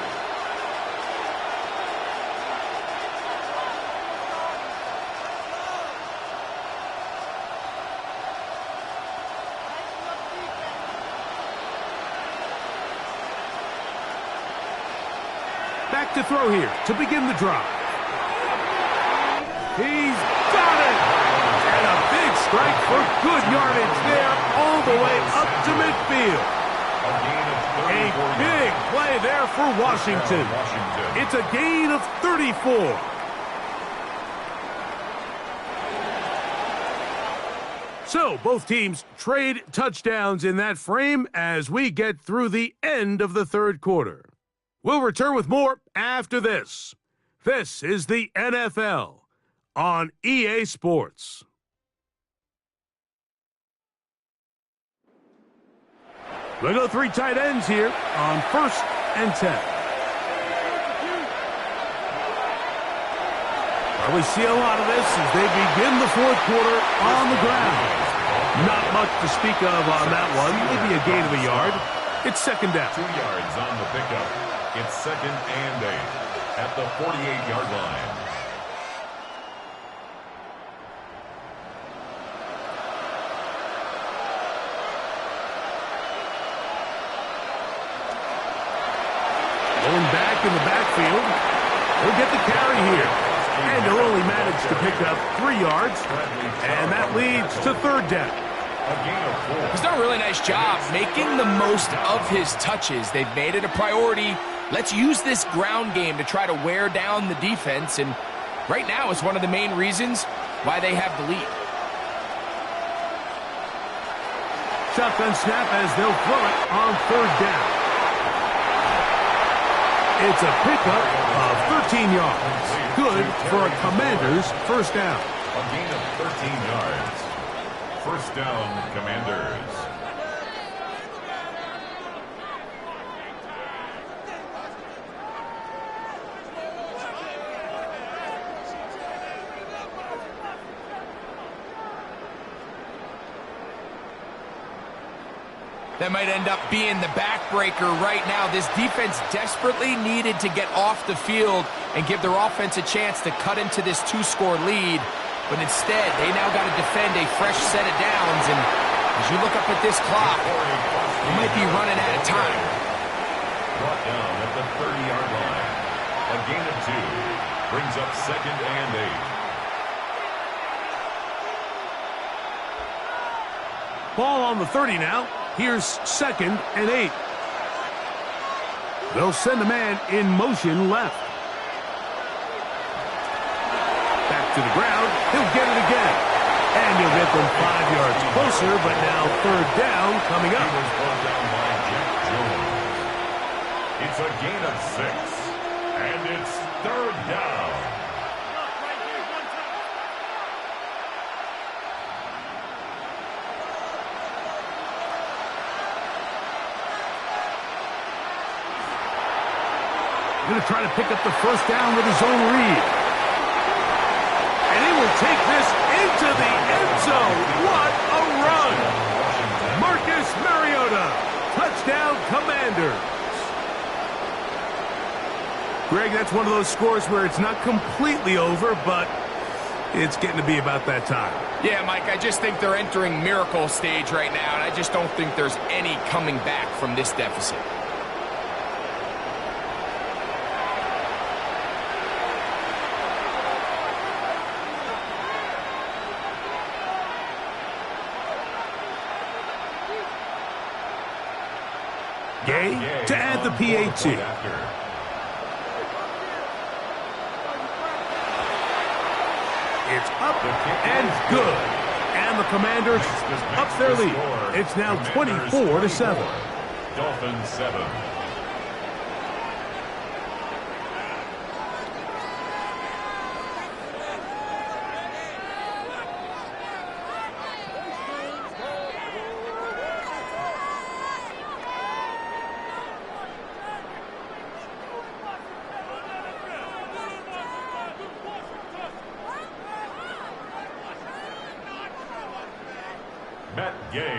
Back to throw here to begin the drive. He's got it! And a big strike for good yardage there all the way up to midfield. A big play there for Washington. It's a gain of 34. So both teams trade touchdowns in that frame as we get through the end of the 3rd quarter. We'll return with more after this. This is the NFL on EA Sports. We'll go 3 tight ends here on 1st and 10. Well, we see a lot of this as they begin the 4th quarter on the ground. Not much to speak of on that one. Maybe a gain of a yard. It's 2nd down. 2 yards on the pickup. It's 2nd and 8 at the 48-yard line. Going back in the backfield. He'll get the carry here. And he'll only manage to pick up 3 yards. And that leads to 3rd down. He's done a really nice job making the most of his touches. They've made it a priority. Let's use this ground game to try to wear down the defense. And right now, it's one of the main reasons why they have the lead. Shotgun snap as they'll throw it on 3rd down. It's a pickup of 13 yards. Good for a Commanders' 1st down. A gain of 13 yards. 1st down, Commanders. That might end up being the backbreaker right now. This defense desperately needed to get off the field and give their offense a chance to cut into this 2-score lead. But instead, they now got to defend a fresh set of downs. And as you look up at this clock, they might be running out of time. Brought down at the 30-yard line. A gain of 2 brings up 2nd and 8. Ball on the 30 now. Here's 2nd and 8. They'll send a man in motion left. Back to the ground. He'll get it again. And he'll get them 5 yards closer, but now 3rd down coming up. He was brought down by Jack Jones. It's a gain of 6. And it's 3rd down. Going to try to pick up the 1st down with his own read. And he will take this into the end zone. What a run! Marcus Mariota, touchdown Commanders. Greg, that's one of those scores where it's not completely over, but it's getting to be about that time. Yeah, Mike, I just think they're entering miracle stage right now, and I just don't think there's any coming back from this deficit. Gay to add the PAT. It's up and good. And the Commanders up their lead. It's now 24-7. Dolphins 7.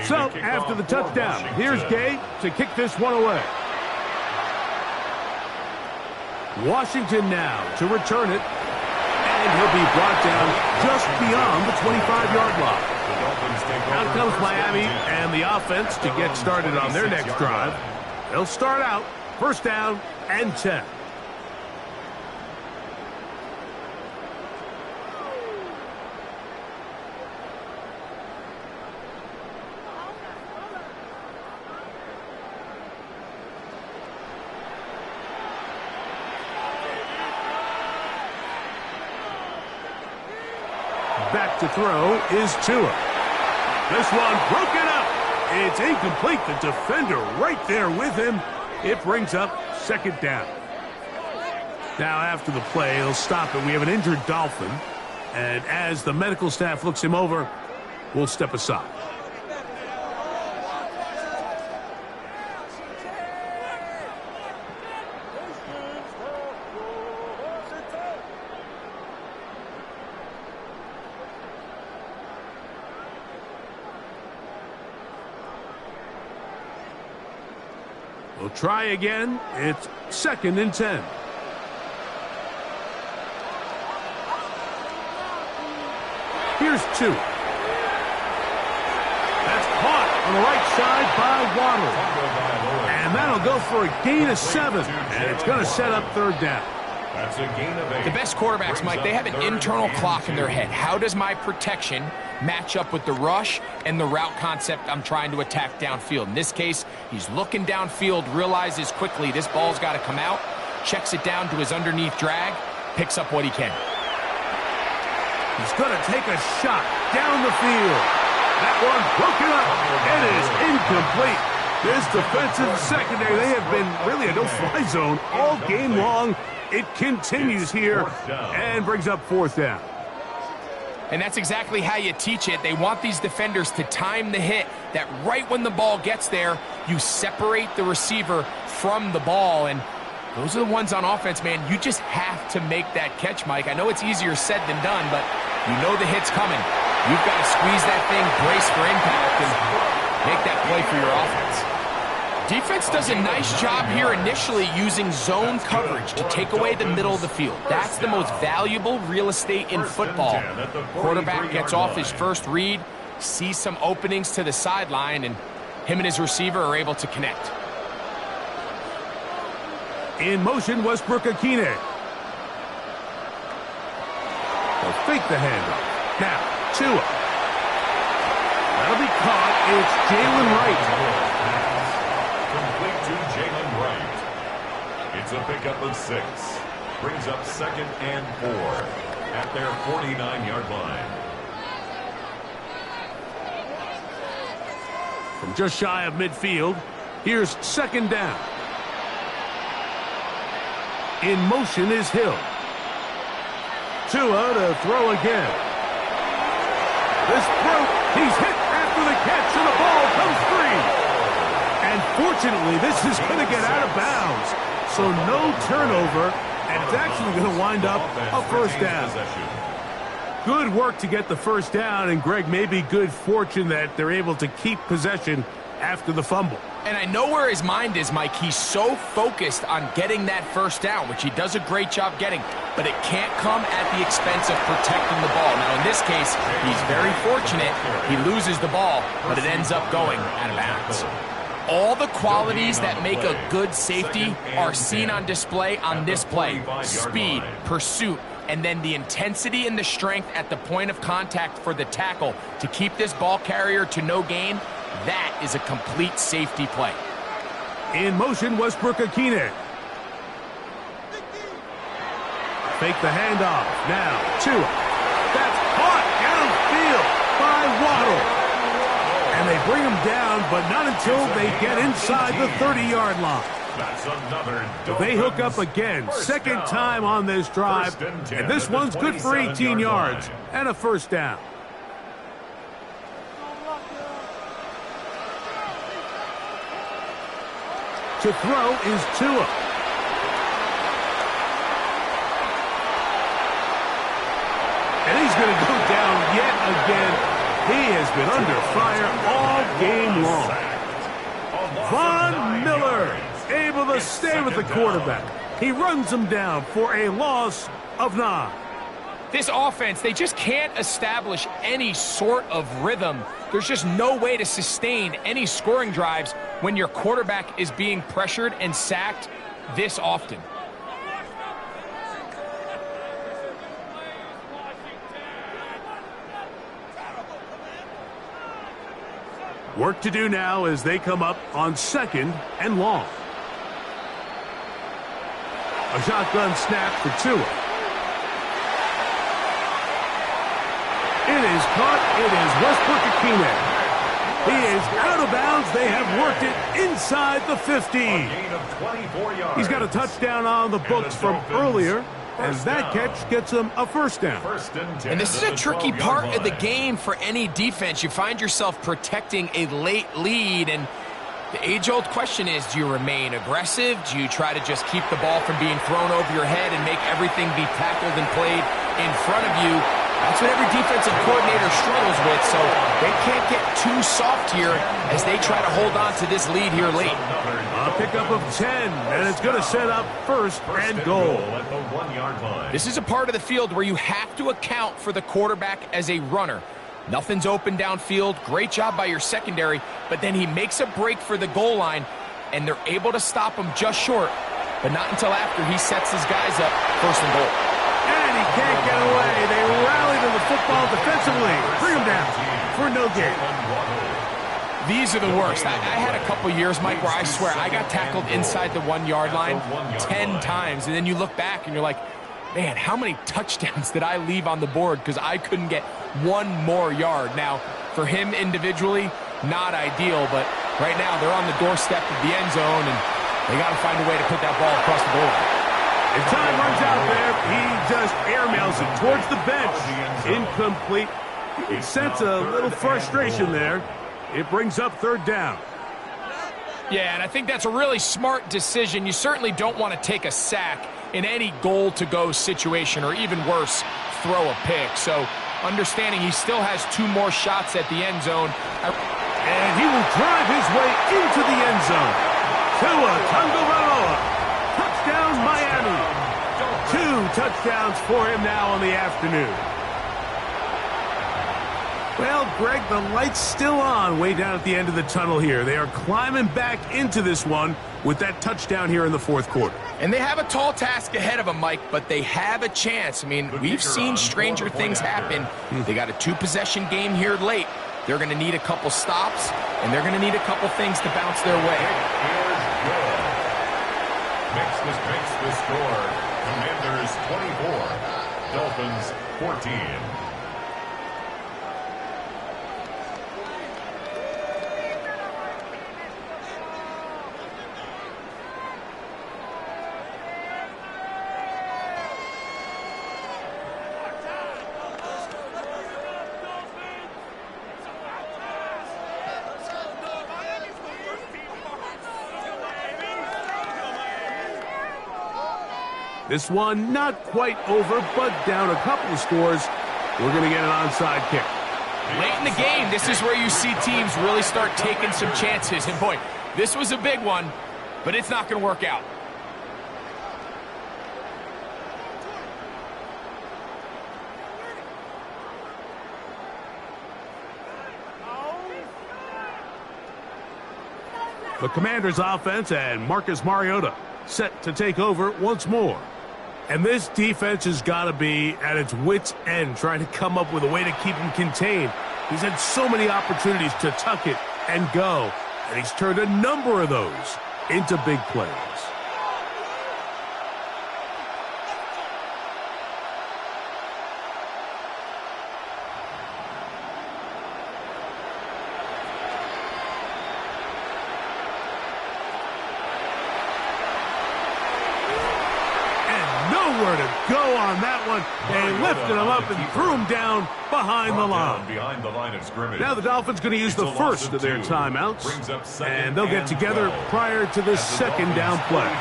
So, after the touchdown, here's Gay to kick this one away. Washington now to return it. And he'll be brought down just beyond the 25-yard line. Out comes Miami and the offense to get started on their next drive. They'll start out first down and 10. Back to throw is Tua. This one broken up. It's incomplete. The defender right there with him. It brings up second down. Now after the play, he'll stop it. We have an injured Dolphin. And as the medical staff looks him over, we'll step aside. We'll try again. It's second and 10. Here's 2. That's caught on the right side by Waddle. And that'll go for a gain of 7. And it's going to set up third down. That's a gain of 8. The best quarterbacks, Mike, they have an internal clock in their head. How does my protection match up with the rush and the route concept I'm trying to attack downfield? In this case, he's looking downfield, realizes quickly this ball's got to come out, checks it down to his underneath drag, picks up what he can. He's going to take a shot down the field. That one broken up. It is incomplete. This defensive secondary, they have been really a no-fly zone all game long. It continues here and brings up fourth down. And that's exactly how you teach it. They want these defenders to time the hit, that right when the ball gets there, you separate the receiver from the ball. And those are the ones on offense, man. You just have to make that catch, Mike. I know it's easier said than done, but you know the hit's coming. You've got to squeeze that thing, brace for impact, and make that play for your offense. Defense does a nice job here initially using zone coverage to take away the middle of the field. That's the most valuable real estate in football. Quarterback gets off his first read, sees some openings to the sideline, and him and his receiver are able to connect. In motion, Westbrook-Akine. They'll fake the handoff. Now, Tua. That'll be caught. It's Jalen Wright. Complete to Jalen Wright. It's a pickup of 6. Brings up second and 4 at their 49-yard line. From just shy of midfield, here's second down. In motion is Hill. Tua to throw again. This broke. He's hit after the catch, and the ball comes free. And fortunately, this is going to get out of bounds. So no turnover, and it's actually going to wind up a first down. Good work to get the first down, and Greg, maybe good fortune that they're able to keep possession after the fumble. And I know where his mind is, Mike. He's so focused on getting that first down, which he does a great job getting, but it can't come at the expense of protecting the ball. Now, in this case, he's very fortunate. He loses the ball, but it ends up going out of bounds. All the qualities that make a good safety are seen on display on this play. Speed, pursuit, and then the intensity and the strength at the point of contact for the tackle to keep this ball carrier to no gain. That is a complete safety play. In motion, Westbrook-Akine. Fake the handoff. Now, Tua. That's caught downfield by Waddle. they bring him down, but not until they get inside the 30-yard line. That's another They hook up again, second time on this drive, and this one's good for 18 yards and a first down. To throw is Tua. And he's going to go down yet again. He has been under fire all game long. Von Miller able to stay with the quarterback. He runs him down for a loss of 9. This offense, they just can't establish any sort of rhythm. There's just no way to sustain any scoring drives when your quarterback is being pressured and sacked this often. Work to do now as they come up on 2nd and long. A shotgun snap for Tua. It is caught. It is Westbrook Akine. He is out of bounds. They have worked it inside the 15. He's got a touchdown on the books from earlier, and that catch gets him a first down. And this is a tricky part of the game for any defense. You find yourself protecting a late lead, and the age-old question is, do you remain aggressive? Do you try to just keep the ball from being thrown over your head and make everything be tackled and played in front of you? That's what every defensive coordinator struggles with, so they can't get too soft here as they try to hold on to this lead here late. A pickup of 10, and it's going to set up first and goal. At the 1-yard line. This is a part of the field where you have to account for the quarterback as a runner. Nothing's open downfield. Great job by your secondary, but then he makes a break for the goal line, and they're able to stop him just short, but not until after he sets his guys up first and goal. And he can't get away. They rally to the football defensively. Bring him down for no gain. These are the worst. I had a couple years, Mike, where I swear I got tackled inside the 1-yard line 10 times, and then you look back and you're like, man, how many touchdowns did I leave on the board because I couldn't get one more yard? Now, for him individually, not ideal, but right now they're on the doorstep of the end zone, and they got to find a way to put that ball across the goal line. If time runs out there, he just airmails it towards the bench. Incomplete. You can sense a little frustration there. It brings up third down. Yeah, and I think that's a really smart decision. You certainly don't want to take a sack in any goal-to-go situation, or even worse, throw a pick. So understanding he still has 2 more shots at the end zone. And he will drive his way into the end zone. Tua Tagovailoa. Touchdown, Miami. 2 touchdowns for him now on the afternoon. Well, Greg, the light's still on way down at the end of the tunnel here. They are climbing back into this one with that touchdown here in the 4th quarter. And they have a tall task ahead of them, Mike, but they have a chance. I mean, we've seen stranger things happen. They got a 2-possession game here late. They're going to need a couple stops, and they're going to need a couple things to bounce their way. Makes the score. Commanders 24, Dolphins 14. This one not quite over, but down a couple of scores. We're going to get an onside kick. Late in the game, this is where you see teams really start taking some chances. And boy, this was a big one, but it's not going to work out. The Commanders' offense and Marcus Mariota set to take over once more. And this defense has got to be at its wits' end, trying to come up with a way to keep him contained. He's had so many opportunities to tuck it and go, and he's turned a number of those into big plays. go on that one. They lifted him up and threw him down behind the line. Behind the line of scrimmage. Now the Dolphins going to use the first of their timeouts, and they'll get together prior to this second down play.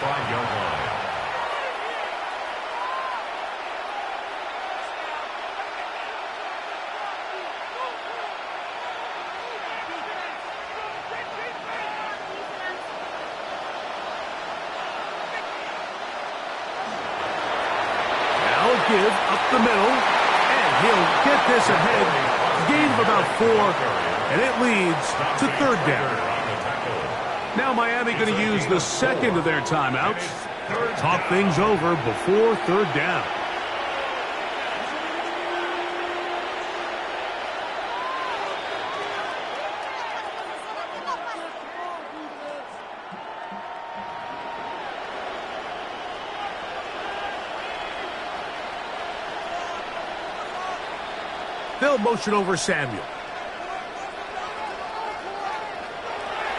Give up the middle, and he'll get this ahead. Gain of about 4, and it leads to third down. Now Miami going to use the second of their timeouts. Talk things over before third down. They'll motion over Samuel.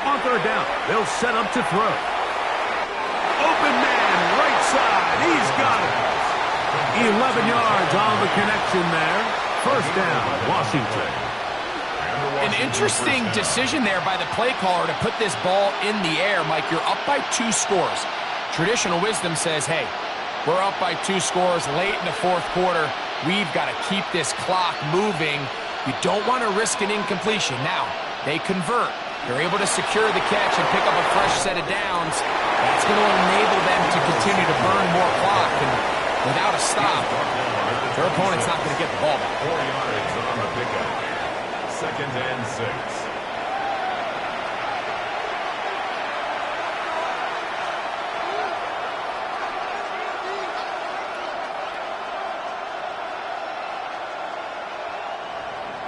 On third down, they'll set up to throw. Open man, right side. He's got it. 11 yards on the connection there. First down, Washington. An interesting decision there by the play caller to put this ball in the air. Mike, you're up by 2 scores. Traditional wisdom says, hey, we're up by 2 scores late in the fourth quarter. We've got to keep this clock moving. You don't want to risk an incompletion. Now, they convert. They're able to secure the catch and pick up a fresh set of downs. That's going to enable them to continue to burn more clock. And without a stop, their opponent's not going to get the ball back. 4 yards on the pickup. Second and 6.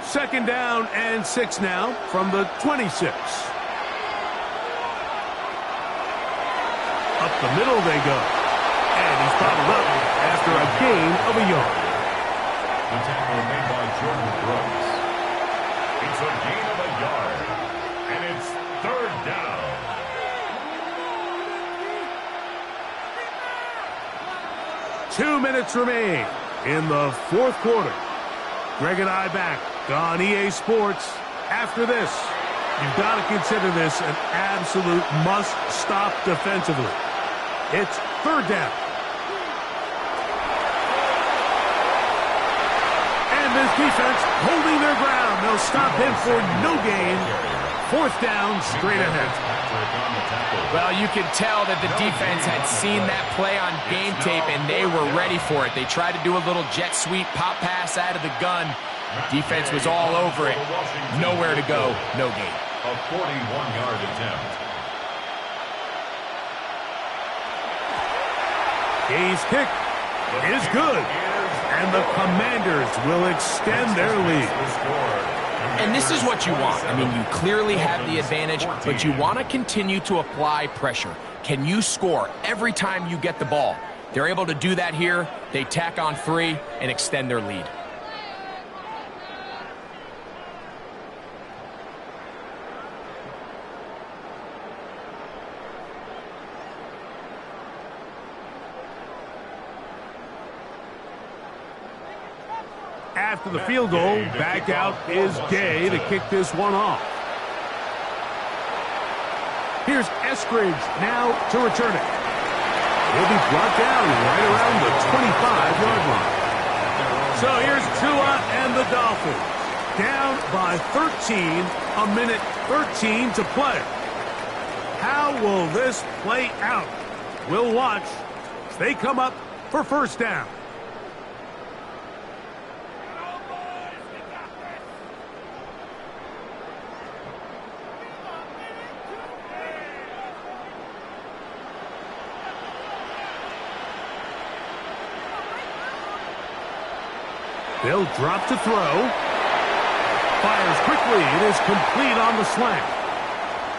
Second down and 6 now from the 26. Up the middle they go. And he's bottled up after a gain of a yard. The tackle made by Jordan Brooks. It's a gain of a yard. And it's third down. Two minutes remain in the fourth quarter. Greg and I back on EA Sports. After this, you've got to consider this an absolute must-stop defensively. It's third down. And this defense holding their ground. They'll stop him for no gain. Fourth down, straight ahead. Well, you can tell that the defense had seen that play on game tape, and they were ready for it. They tried to do a little jet sweep pop pass out of the gun. Defense was all over it. Nowhere to go, no gain. A 41-yard attempt. Gay's kick is good, and the Commanders will extend their lead. And this is what you want. I mean, you clearly have the advantage, but you want to continue to apply pressure. Can you score every time you get the ball? They're able to do that here. They tack on 3 and extend their lead. After the field goal, back out is Gay to kick this one off. Here's Eskridge now to return it. He'll be brought down right around the 25-yard line. So here's Tua and the Dolphins. Down by 13, a minute 13 to play. How will this play out? We'll watch as they come up for first down. They'll drop to throw. Fires quickly. It is complete on the slant.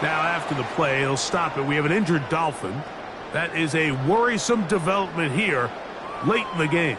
Now after the play, he'll stop it. We have an injured Dolphin. That is a worrisome development here late in the game.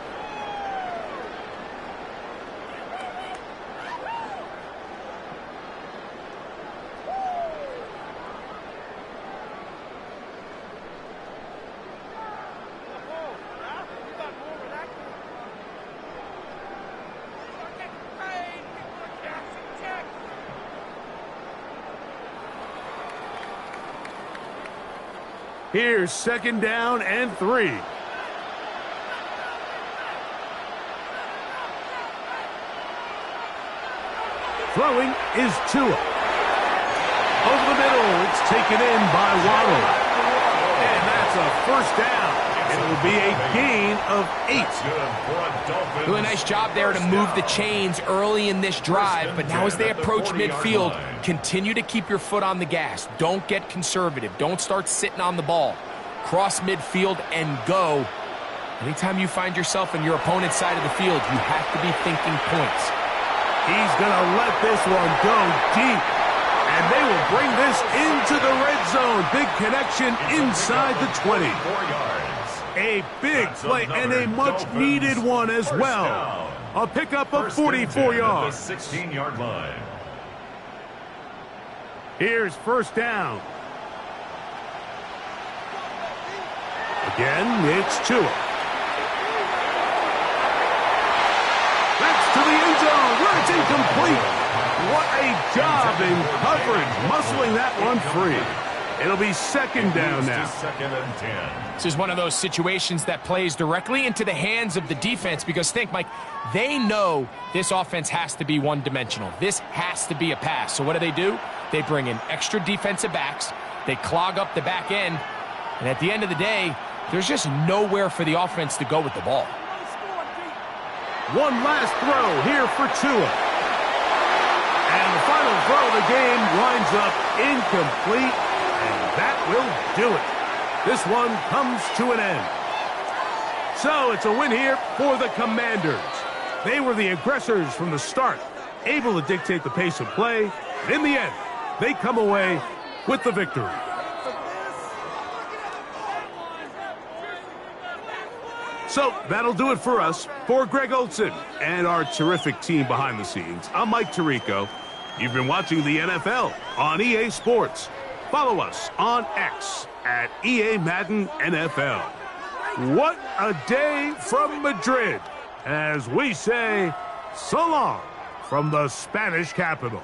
Here's 2nd down and 3. Throwing is Tua. Over the middle, it's taken in by Waddle. And that's a 1st down. It will be a gain of 8. Doing a nice job there to move the chains early in this drive, but now as they approach midfield, continue to keep your foot on the gas. Don't get conservative. Don't start sitting on the ball. Cross midfield and go. Anytime you find yourself in your opponent's side of the field, you have to be thinking points. He's going to let this one go deep. And they will bring this into the red zone. Big connection inside the 20. A big play and a much-needed one as well. A pickup of 44 yards. The 16-yard line. Here's 1st down. Again, it's Tua. That's to the end zone where it's incomplete. What a job in coverage, muscling that one free. It'll be 2nd down now. 2nd and 10. This is one of those situations that plays directly into the hands of the defense because think, Mike, they know this offense has to be one-dimensional. This has to be a pass. So what do? They bring in extra defensive backs. They clog up the back end. And at the end of the day, there's just nowhere for the offense to go with the ball. One last throw here for Tua. And the final throw of the game winds up incomplete, and that will do it. This one comes to an end. So it's a win here for the Commanders. They were the aggressors from the start, able to dictate the pace of play, and in the end, they come away with the victory. So that'll do it for us. For Greg Olsen and our terrific team behind the scenes, I'm Mike Tirico. You've been watching the NFL on EA Sports. Follow us on X at EA Madden NFL. What a day from Madrid, as we say so long from the Spanish capital.